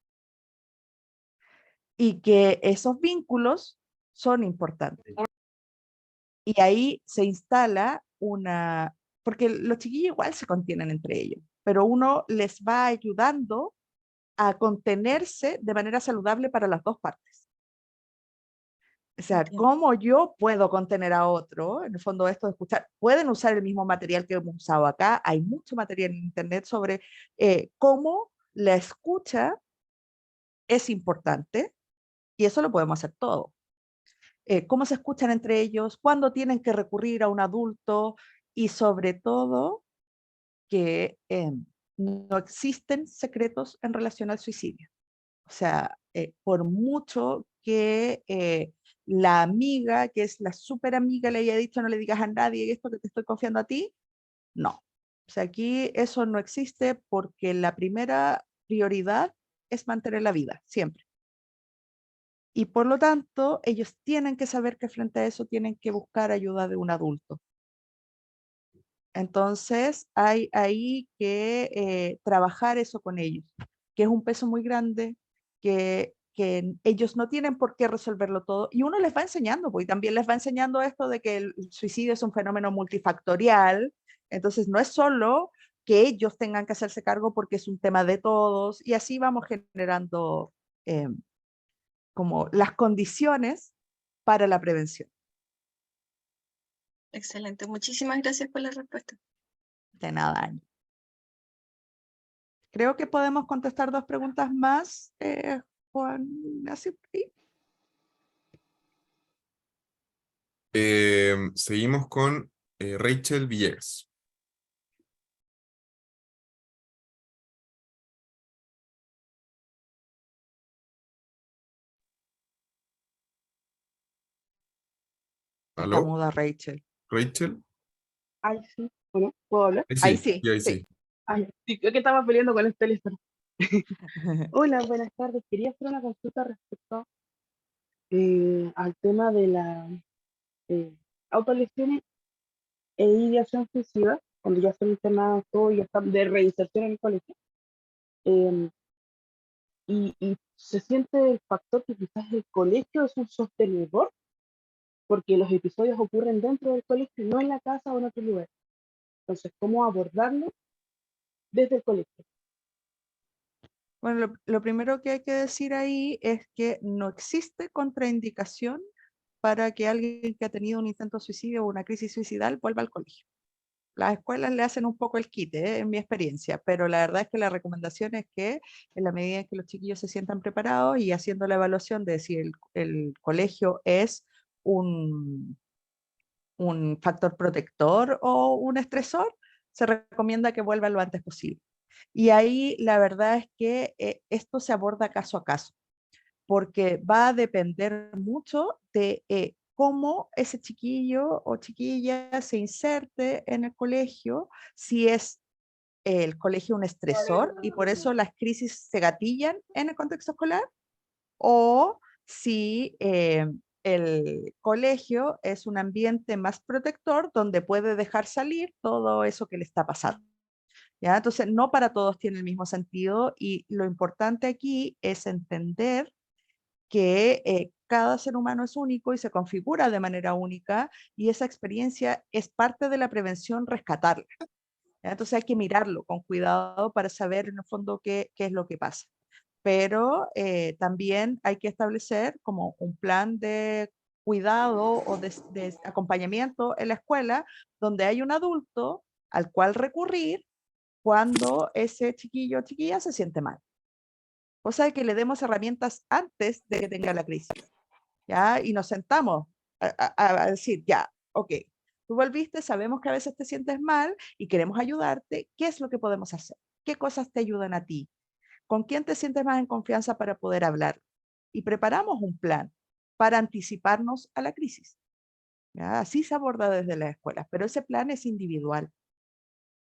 Y que esos vínculos son importantes. Y ahí se instala porque los chiquillos igual se contienen entre ellos, pero uno les va ayudando a contenerse de manera saludable para las dos partes. O sea, ¿cómo yo puedo contener a otro? En el fondo, esto de escuchar, pueden usar el mismo material que hemos usado acá. Hay mucho material en internet sobre cómo la escucha es importante, y eso lo podemos hacer todo. Cómo se escuchan entre ellos, cuándo tienen que recurrir a un adulto, y sobre todo que no existen secretos en relación al suicidio. O sea, por mucho que la amiga, que es la súper amiga, le haya dicho no le digas a nadie esto que te estoy confiando a ti, no. O sea, aquí eso no existe, porque la primera prioridad es mantener la vida, siempre. Y por lo tanto, ellos tienen que saber que frente a eso tienen que buscar ayuda de un adulto. Entonces, hay ahí que trabajar eso con ellos, que es un peso muy grande, que ellos no tienen por qué resolverlo todo. Y uno les va enseñando, pues, y también les va enseñando esto de que el suicidio es un fenómeno multifactorial. Entonces, no es solo que ellos tengan que hacerse cargo porque es un tema de todos, y así vamos generando como las condiciones para la prevención. Excelente, muchísimas gracias por la respuesta. De nada, Ani. Creo que podemos contestar 2 preguntas más, Juan Ignacio. Seguimos con Rachel Villegas. Está ¿Aló? muda Rachel. ¿Rachel? Ay, sí. Bueno, ¿puedo hablar? Ahí sí. y ahí sí. Ay, sí, creo que estaba peleando con el teléfono. Hola, buenas tardes. Quería hacer una consulta respecto al tema de la autolesiones e ideación suicida, cuando ya son internados todos y ya están de reinserción en el colegio. Y se siente el factor que quizás el colegio es un sostenedor, porque los episodios ocurren dentro del colegio, no en la casa o en otro lugar. Entonces, ¿cómo abordarlo desde el colegio? Bueno, lo primero que hay que decir ahí es que no existe contraindicación para que alguien que ha tenido un intento de suicidio o una crisis suicidal vuelva al colegio. Las escuelas le hacen un poco el quite, en mi experiencia, pero la verdad es que la recomendación es que en la medida en que los chiquillos se sientan preparados y haciendo la evaluación de si el colegio es un factor protector o un estresor, se recomienda que vuelvan lo antes posible. Y ahí la verdad es que esto se aborda caso a caso, porque va a depender mucho de cómo ese chiquillo o chiquilla se inserte en el colegio, si es el colegio un estresor y por eso las crisis se gatillan en el contexto escolar, o si el colegio es un ambiente más protector donde puede dejar salir todo eso que le está pasando. ¿Ya? Entonces, no para todos tiene el mismo sentido y lo importante aquí es entender que cada ser humano es único y se configura de manera única y esa experiencia es parte de la prevención rescatarla. ¿Ya? Entonces hay que mirarlo con cuidado para saber en el fondo qué es lo que pasa. Pero también hay que establecer como un plan de cuidado o de acompañamiento en la escuela donde hay un adulto al cual recurrir cuando ese chiquillo o chiquilla se siente mal. O sea, que le demos herramientas antes de que tenga la crisis, ¿ya? Y nos sentamos a decir, ya, ok, tú volviste, sabemos que a veces te sientes mal y queremos ayudarte, ¿qué es lo que podemos hacer? ¿Qué cosas te ayudan a ti? ¿Con quién te sientes más en confianza para poder hablar? Y preparamos un plan para anticiparnos a la crisis, ¿ya? Así se aborda desde las escuelas, pero ese plan es individual.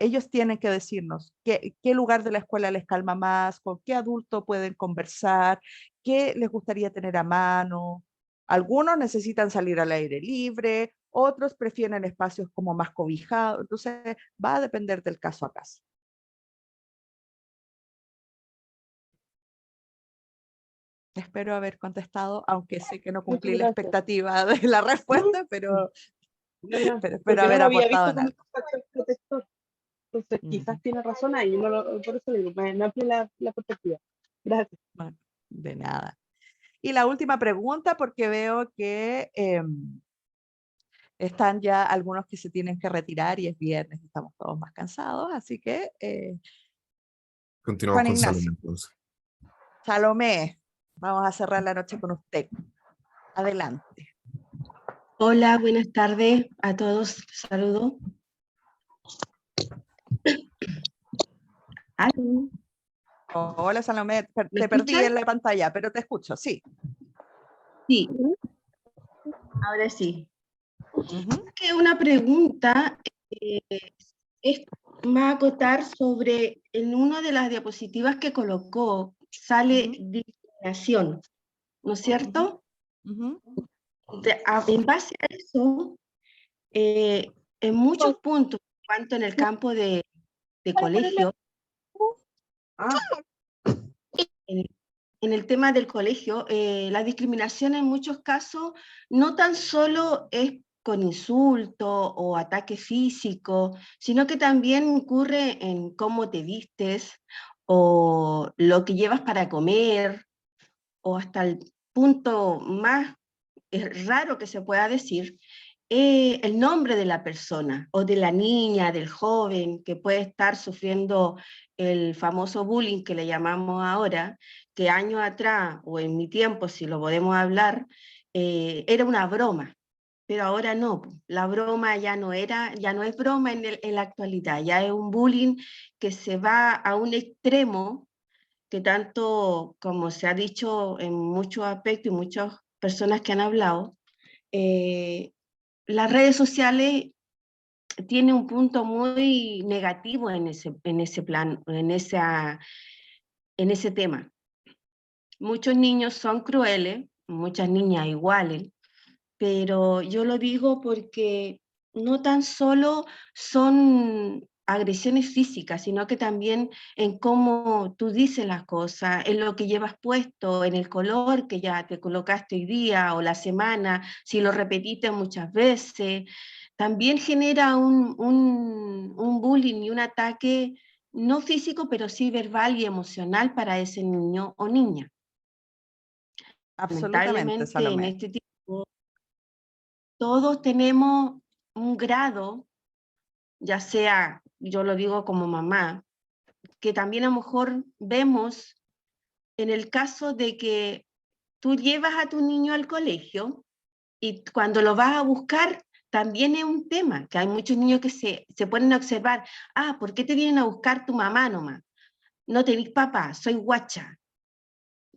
Ellos tienen que decirnos qué lugar de la escuela les calma más, con qué adulto pueden conversar, qué les gustaría tener a mano. Algunos necesitan salir al aire libre, otros prefieren espacios como más cobijados. Entonces, va a depender del caso a caso. Espero haber contestado, aunque sé que no cumplí la expectativa de la respuesta, pero espero haber aportado en algo. Entonces, quizás tiene razón ahí, por eso le digo, me amplía la perspectiva. Gracias. Bueno, de nada. Y la última pregunta, porque veo que están ya algunos que se tienen que retirar y es viernes, estamos todos más cansados, así que Continuamos Juan con Ignacio. Salomé, entonces. Salomé, vamos a cerrar la noche con usted. Adelante. Hola, buenas tardes a todos. Saludo. ¿Aló? Hola Salomé, ¿Me te perdí escuchan? en la pantalla, pero te escucho, sí. Sí, ahora sí. Que una pregunta es más acotar sobre en una de las diapositivas que colocó sale discriminación, ¿no es cierto? En base a eso, en muchos puntos, tanto en el campo de colegio, en el tema del colegio, la discriminación en muchos casos no tan solo es con insulto o ataque físico, sino que también ocurre en cómo te vistes o lo que llevas para comer, o hasta el punto más raro que se pueda decir, el nombre de la persona o de la niña, del joven que puede estar sufriendo el famoso bullying que le llamamos ahora, que años atrás o en mi tiempo, si lo podemos hablar, era una broma, pero ahora no, la broma ya no es broma en la actualidad, ya es un bullying que se va a un extremo que tanto como se ha dicho en muchos aspectos y muchas personas que han hablado, las redes sociales tienen un punto muy negativo en ese plan, en ese tema. Muchos niños son crueles, muchas niñas iguales, pero yo lo digo porque no tan solo son agresiones físicas, sino que también en cómo tú dices las cosas, en lo que llevas puesto, en el color que ya te colocaste hoy día o la semana, si lo repetiste muchas veces, también genera un bullying y un ataque no físico, pero sí verbal y emocional para ese niño o niña. Absolutamente, Lamentablemente en Salomé. este tiempo todos tenemos un grado, ya sea, yo lo digo como mamá, que también a lo mejor vemos en el caso de que tú llevas a tu niño al colegio y cuando lo vas a buscar también es un tema, que hay muchos niños que se ponen a observar, ¿por qué te vienen a buscar tu mamá nomás? No tenés papá, soy guacha.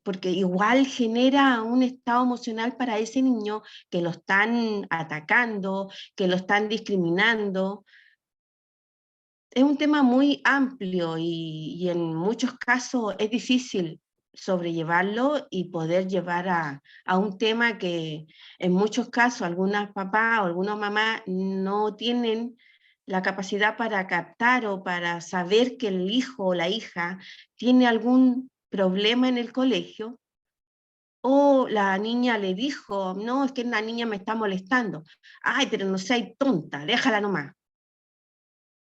Porque igual genera un estado emocional para ese niño que lo están atacando, que lo están discriminando. Es un tema muy amplio y en muchos casos es difícil sobrellevarlo y poder llevar a un tema que en muchos casos algunas papás o algunas mamás no tienen la capacidad para captar o para saber que el hijo o la hija tiene algún problema en el colegio. O la niña le dijo, no, es que una niña me está molestando. Ay, pero no seas tonta, déjala nomás.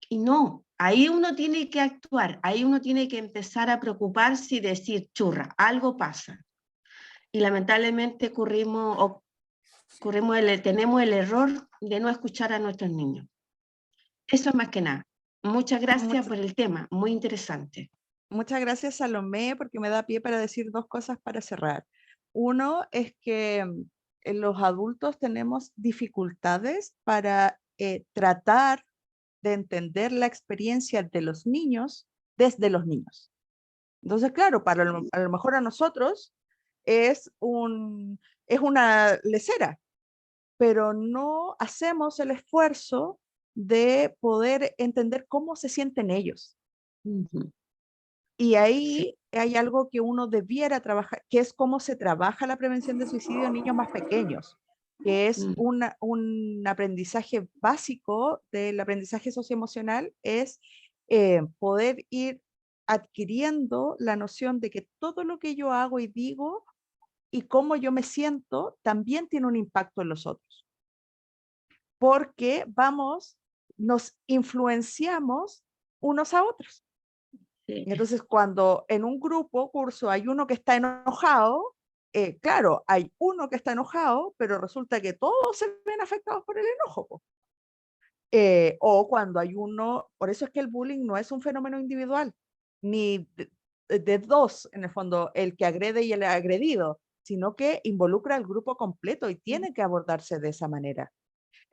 Y no, ahí uno tiene que actuar, ahí uno tiene que empezar a preocuparse y decir, churra, algo pasa. Y lamentablemente tenemos el error de no escuchar a nuestros niños. Eso es más que nada. Muchas gracias por el tema, muy interesante. Muchas gracias, Salomé, porque me da pie para decir dos cosas para cerrar. Uno es que los adultos tenemos dificultades para tratar de entender la experiencia de los niños desde los niños. Entonces, claro, a lo mejor a nosotros es una lesera, pero no hacemos el esfuerzo de poder entender cómo se sienten ellos. Y ahí hay algo que uno debiera trabajar, que es cómo se trabaja la prevención de suicidio en niños más pequeños, que es un aprendizaje básico del aprendizaje socioemocional, es poder ir adquiriendo la noción de que todo lo que yo hago y digo y cómo yo me siento también tiene un impacto en los otros. Porque nos influenciamos unos a otros. Entonces, cuando en un curso, hay uno que está enojado, claro, hay uno que está enojado, pero resulta que todos se ven afectados por el enojo. O cuando hay uno, por eso es que el bullying no es un fenómeno individual, ni de dos, en el fondo, el que agrede y el agredido, sino que involucra al grupo completo y tiene que abordarse de esa manera.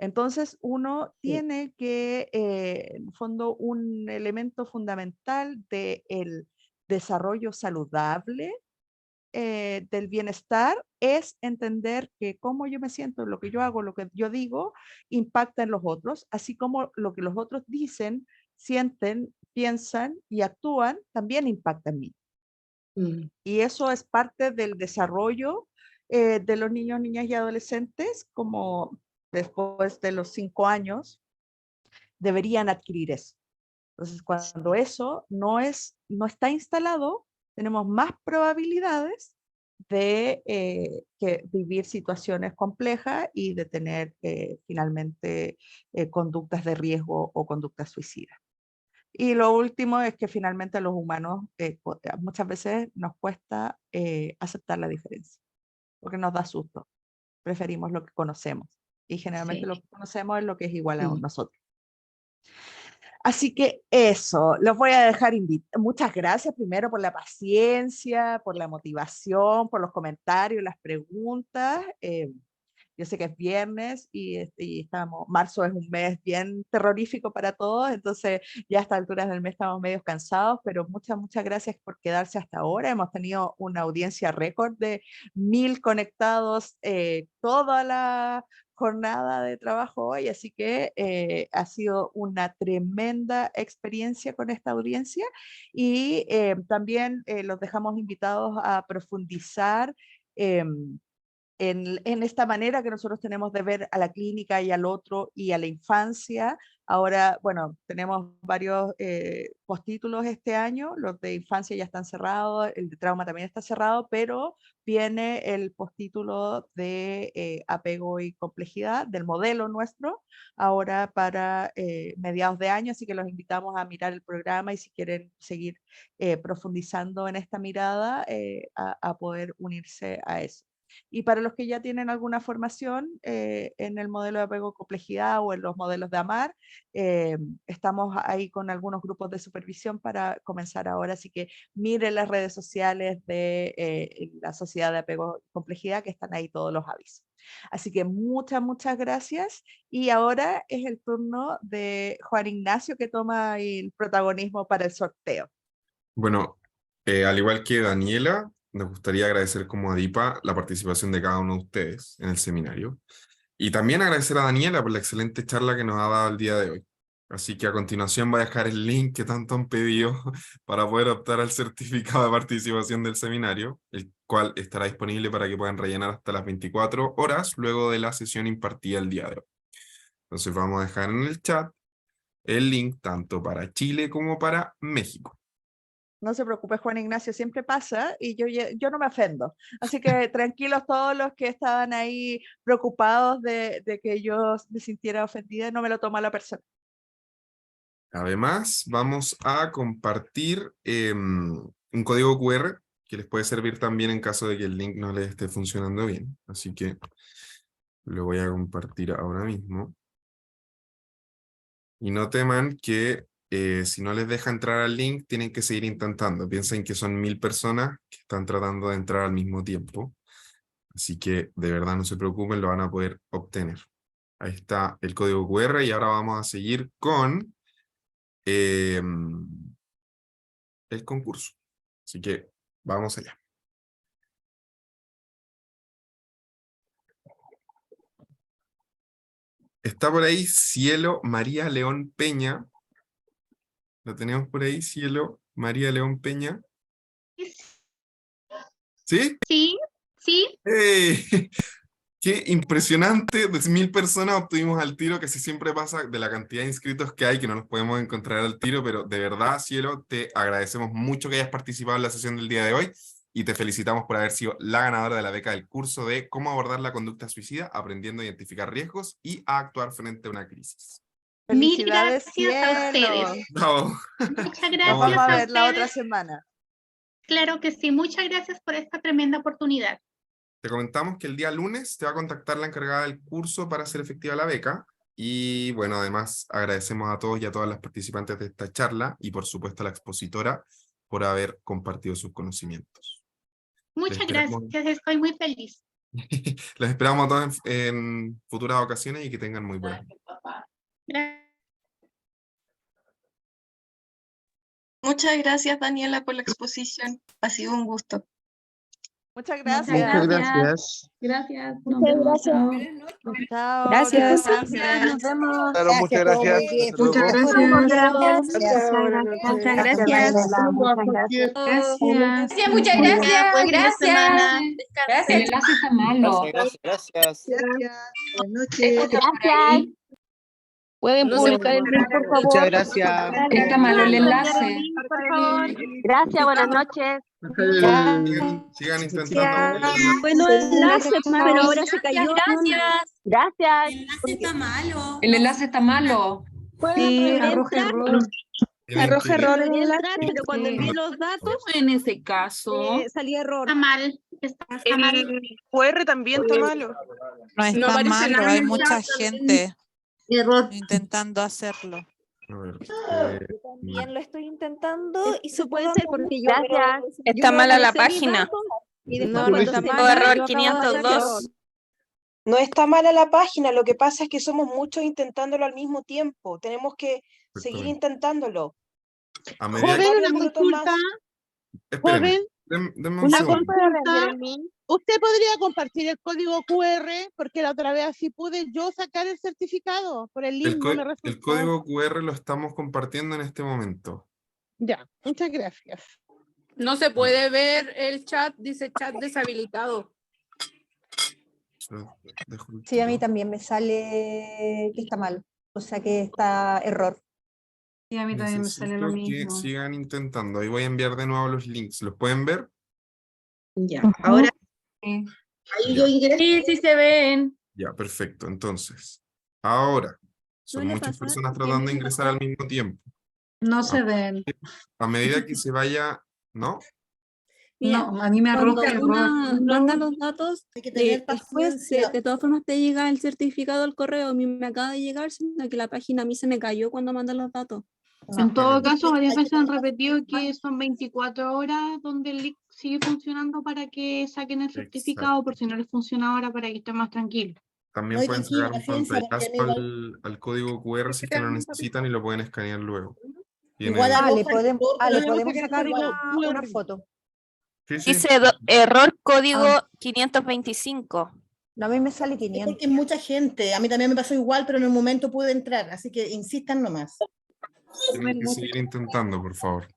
Entonces, uno tiene que, en el fondo, un elemento fundamental del desarrollo saludable del bienestar es entender que cómo yo me siento, lo que yo hago, lo que yo digo, impacta en los otros, así como lo que los otros dicen, sienten, piensan y actúan, también impacta en mí. Y eso es parte del desarrollo de los niños, niñas y adolescentes, como después de los 5 años, deberían adquirir eso. Entonces, cuando eso no está instalado, tenemos más probabilidades de que vivir situaciones complejas y de tener finalmente conductas de riesgo o conductas suicidas. Y lo último es que finalmente a los humanos muchas veces nos cuesta aceptar la diferencia, porque nos da susto. Preferimos lo que conocemos y generalmente lo que conocemos es lo que es igual a nosotros. Así que eso, los voy a dejar invitados. Muchas gracias primero por la paciencia, por la motivación, por los comentarios, las preguntas. Yo sé que es viernes y marzo es un mes bien terrorífico para todos, entonces ya a estas alturas del mes estamos medio cansados, pero muchas gracias por quedarse hasta ahora. Hemos tenido una audiencia récord de 1000 conectados toda la jornada de trabajo hoy, así que ha sido una tremenda experiencia con esta audiencia y también los dejamos invitados a profundizar en esta manera que nosotros tenemos de ver a la clínica y al otro y a la infancia. Ahora, bueno, tenemos varios postítulos este año, los de infancia ya están cerrados, el de trauma también está cerrado, pero viene el postítulo de apego y complejidad del modelo nuestro, ahora para mediados de año, así que los invitamos a mirar el programa y si quieren seguir profundizando en esta mirada, a poder unirse a eso. Y para los que ya tienen alguna formación en el modelo de apego complejidad o en los modelos de AMAR, estamos ahí con algunos grupos de supervisión para comenzar ahora, así que miren las redes sociales de la Sociedad de Apego y Complejidad, que están ahí todos los avisos. Así que muchas gracias. Y ahora es el turno de Juan Ignacio, que toma el protagonismo para el sorteo. Bueno, al igual que Daniela, nos gustaría agradecer como ADIPA la participación de cada uno de ustedes en el seminario. Y también agradecer a Daniela por la excelente charla que nos ha dado el día de hoy. Así que a continuación voy a dejar el link que tanto han pedido para poder optar al certificado de participación del seminario, el cual estará disponible para que puedan rellenar hasta las 24 horas luego de la sesión impartida el día de hoy. Entonces vamos a dejar en el chat el link tanto para Chile como para México. No se preocupe, Juan Ignacio, siempre pasa y yo no me ofendo. Así que tranquilos todos los que estaban ahí preocupados de que yo me sintiera ofendida, no me lo toma la persona. Además, vamos a compartir un código QR que les puede servir también en caso de que el link no les esté funcionando bien. Así que lo voy a compartir ahora mismo. Y no teman que si no les deja entrar al link, tienen que seguir intentando. Piensen que son 1000 personas que están tratando de entrar al mismo tiempo. Así que de verdad no se preocupen, lo van a poder obtener. Ahí está el código QR y ahora vamos a seguir con el concurso. Así que vamos allá. Está por ahí Cielo María León Peña. ¿Lo tenemos por ahí, Cielo María León Peña? ¿Sí? Sí, sí. ¡Hey! ¡Qué impresionante! De 1000 personas obtuvimos al tiro, que así siempre pasa de la cantidad de inscritos que hay, que no los podemos encontrar al tiro, pero de verdad, Cielo, te agradecemos mucho que hayas participado en la sesión del día de hoy y te felicitamos por haber sido la ganadora de la beca del curso de Cómo abordar la conducta suicida, aprendiendo a identificar riesgos y a actuar frente a una crisis. Mil gracias a Cielo. ustedes. Bravo. Muchas gracias. Nos vamos a ver la ustedes. otra semana. Claro que sí. Muchas gracias por esta tremenda oportunidad. Te comentamos que el día lunes te va a contactar la encargada del curso para hacer efectiva la beca. Y bueno, además agradecemos a todos y a todas las participantes de esta charla y por supuesto a la expositora por haber compartido sus conocimientos. Muchas gracias. Estoy muy feliz. Les esperamos a todos en futuras ocasiones y que tengan muy buenas. Muchas gracias, Daniela, por la exposición. Ha sido un gusto. Muchas Muchas gracias. gracias. Gracias. Nos Muchas vemos. gracias. Chao. Chao. Gracias. Que descansen. Nos vemos. Claro, muchas gracias. Hasta Muchas luego. gracias. Buenas noches. Muchas gracias. Gracias. Muchas gracias. Buen fin de semana. Gracias. El enlace está malo. Gracias. Buenas noches. Gracias. ¿Pueden publicar el link, por favor? Muchas gracias. Está malo el enlace. Por favor. Gracias, buenas noches. Sigan intentando. Bueno, enlace, pero ahora se cayó. Gracias. El enlace está malo. Sí, Arroja error. arroja error el enlace, pero cuando envié los datos, En ese caso. salía error. Está mal. Está mal. El QR también está malo. No está aparece malo, nada hay en el mucha chat, gente Error. intentando hacerlo. A ver, También lo estoy intentando y Eso puede ser porque yo Gracias. Está mala la página. No, no está mal. Error 502. No está mala la página, lo que pasa es que somos muchos intentándolo al mismo tiempo. Tenemos que seguir Exactamente. intentándolo. a medida Joven, que... una consulta. Espérenme, Joven, denme un una segundo. consulta. ¿Usted podría compartir el código QR? Porque la otra vez así pude yo sacar el certificado por el link. El, no me el resultó. código QR lo estamos compartiendo en este momento. Ya, muchas gracias. No se puede ver el chat, dice chat deshabilitado. Dejo el Sí, a mí tiro. también me sale que está mal, o sea que está error. Sí, a mí también me sale lo Necesito que mismo. sigan intentando. Ahí voy a enviar de nuevo los links. ¿Los pueden ver? Ya, ahora Sí. ahí yo ingreso. Sí, sí se ven. Ya, perfecto. Entonces, ahora son Suele muchas pasar personas que tratando de mismo- ingresar al mismo tiempo. No se ven. A medida que se vaya, ¿no? No, a mí me Cuando arroja error. una manda los datos, Hay que tener después paciencia. de todas formas te llega el certificado al correo. A mí me acaba de llegar, sino que la página a mí se me cayó cuando mandan los datos. En todo caso, varias Hay que veces han tener repetido que son 24 horas donde el link sigue funcionando para que saquen el certificado, por si no les funciona ahora, para que estén más tranquilos. También No hay pueden que tener sacar un paciencia, pantallazo porque al código QR si es que lo necesitan y lo pueden escanear luego. Tiene- Igual Ah, le arroja podemos, error, le pero podemos arroja sacar error. una foto. Sí, sí. error código 525. No, a mí me sale Es 500. porque es mucha gente. A mí también me pasó igual, pero en el momento pude entrar, así que insistan nomás. Tienen que seguir intentando, por favor.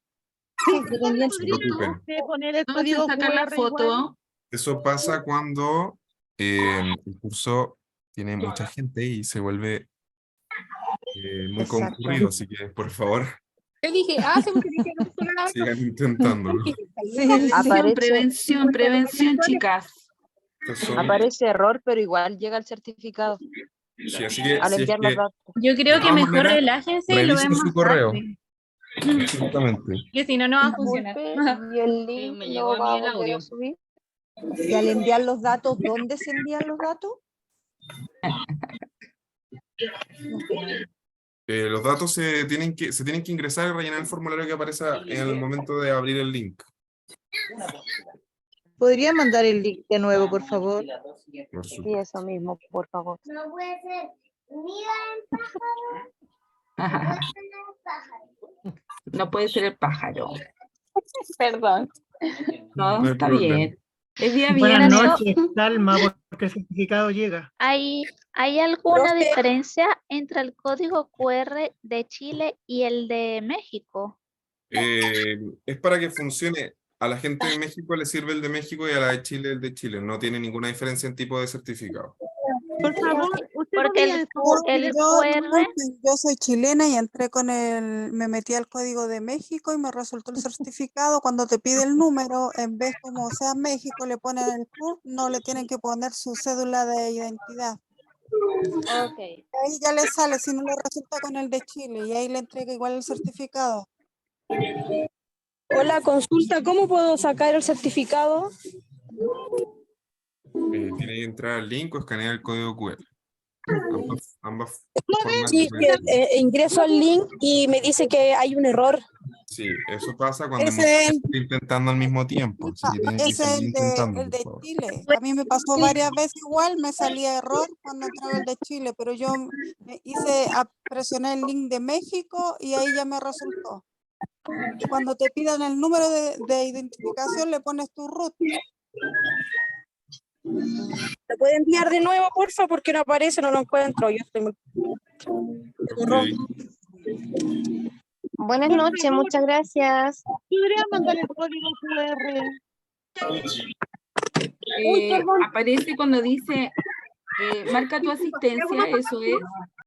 Independiente. No se preocupen. ¿Usted poner el Vamos a código sacar la QR foto. igual? Eso pasa cuando el curso tiene mucha gente y se vuelve muy Exacto. concurrido, así que por favor Yo dije, se me dije, no solo la sigan intentándolo. Prevención, chicas. Estos son- Aparece error, pero igual llega el certificado sí, así que al si es enviar los que datos. Yo creo De que todas mejor maneras, relájense y lo revisen vemos su más correo. tarde. Exactamente. que si no, no va a funcionar. Y el link me lo llegó a va mí a el volver audio. a subir. Y al enviar los datos, ¿dónde se envían los datos? Los datos se tienen que ingresar y rellenar el formulario que aparece en el momento de abrir el link. ¿Podría mandar el link de nuevo, por favor? Por Sí, supuesto. eso mismo, por favor. No puede ser. Mira el pájaro. No puede ser el pájaro. Perdón. No, No hay está problema. bien. Es día Buenas viernes. noches, calma, porque el certificado llega. ¿Hay alguna diferencia entre el código QR de Chile y el de México? Es para que funcione. A la gente de México le sirve el de México y a la de Chile el de Chile. No tiene ninguna diferencia en tipo de certificado. Por favor, usted Porque el QR... Yo soy chilena y entré me metí al código de México y me resultó el certificado. Cuando te pide el número, en vez como sea México, le ponen el CURP, no le tienen que poner su cédula de identidad. Ok. Ahí ya le sale, si no le resulta con el de Chile, y ahí le entrega igual el certificado. Hola, consulta, ¿cómo puedo sacar el certificado? Tiene que entrar al link o escanear el código QR. Ambas formas Sí, ingreso al link y me dice que hay un error. Sí, eso pasa cuando Ese mucha es gente está intentando al mismo tiempo. Así que tienen que Ese es seguir intentando, el por de favor. Chile. A mí me pasó varias veces igual, me salía error cuando entraba el de Chile, pero yo presioné el link de México y ahí ya me resultó. Y cuando te pidan el número de identificación, le pones tu root. ¿Lo puede enviar de nuevo, porfa? Porque no aparece, no lo encuentro. Yo estoy muy... Buenas noches, muchas gracias. ¿Podría mandar el código QR? Aparece cuando dice marca tu asistencia, eso es.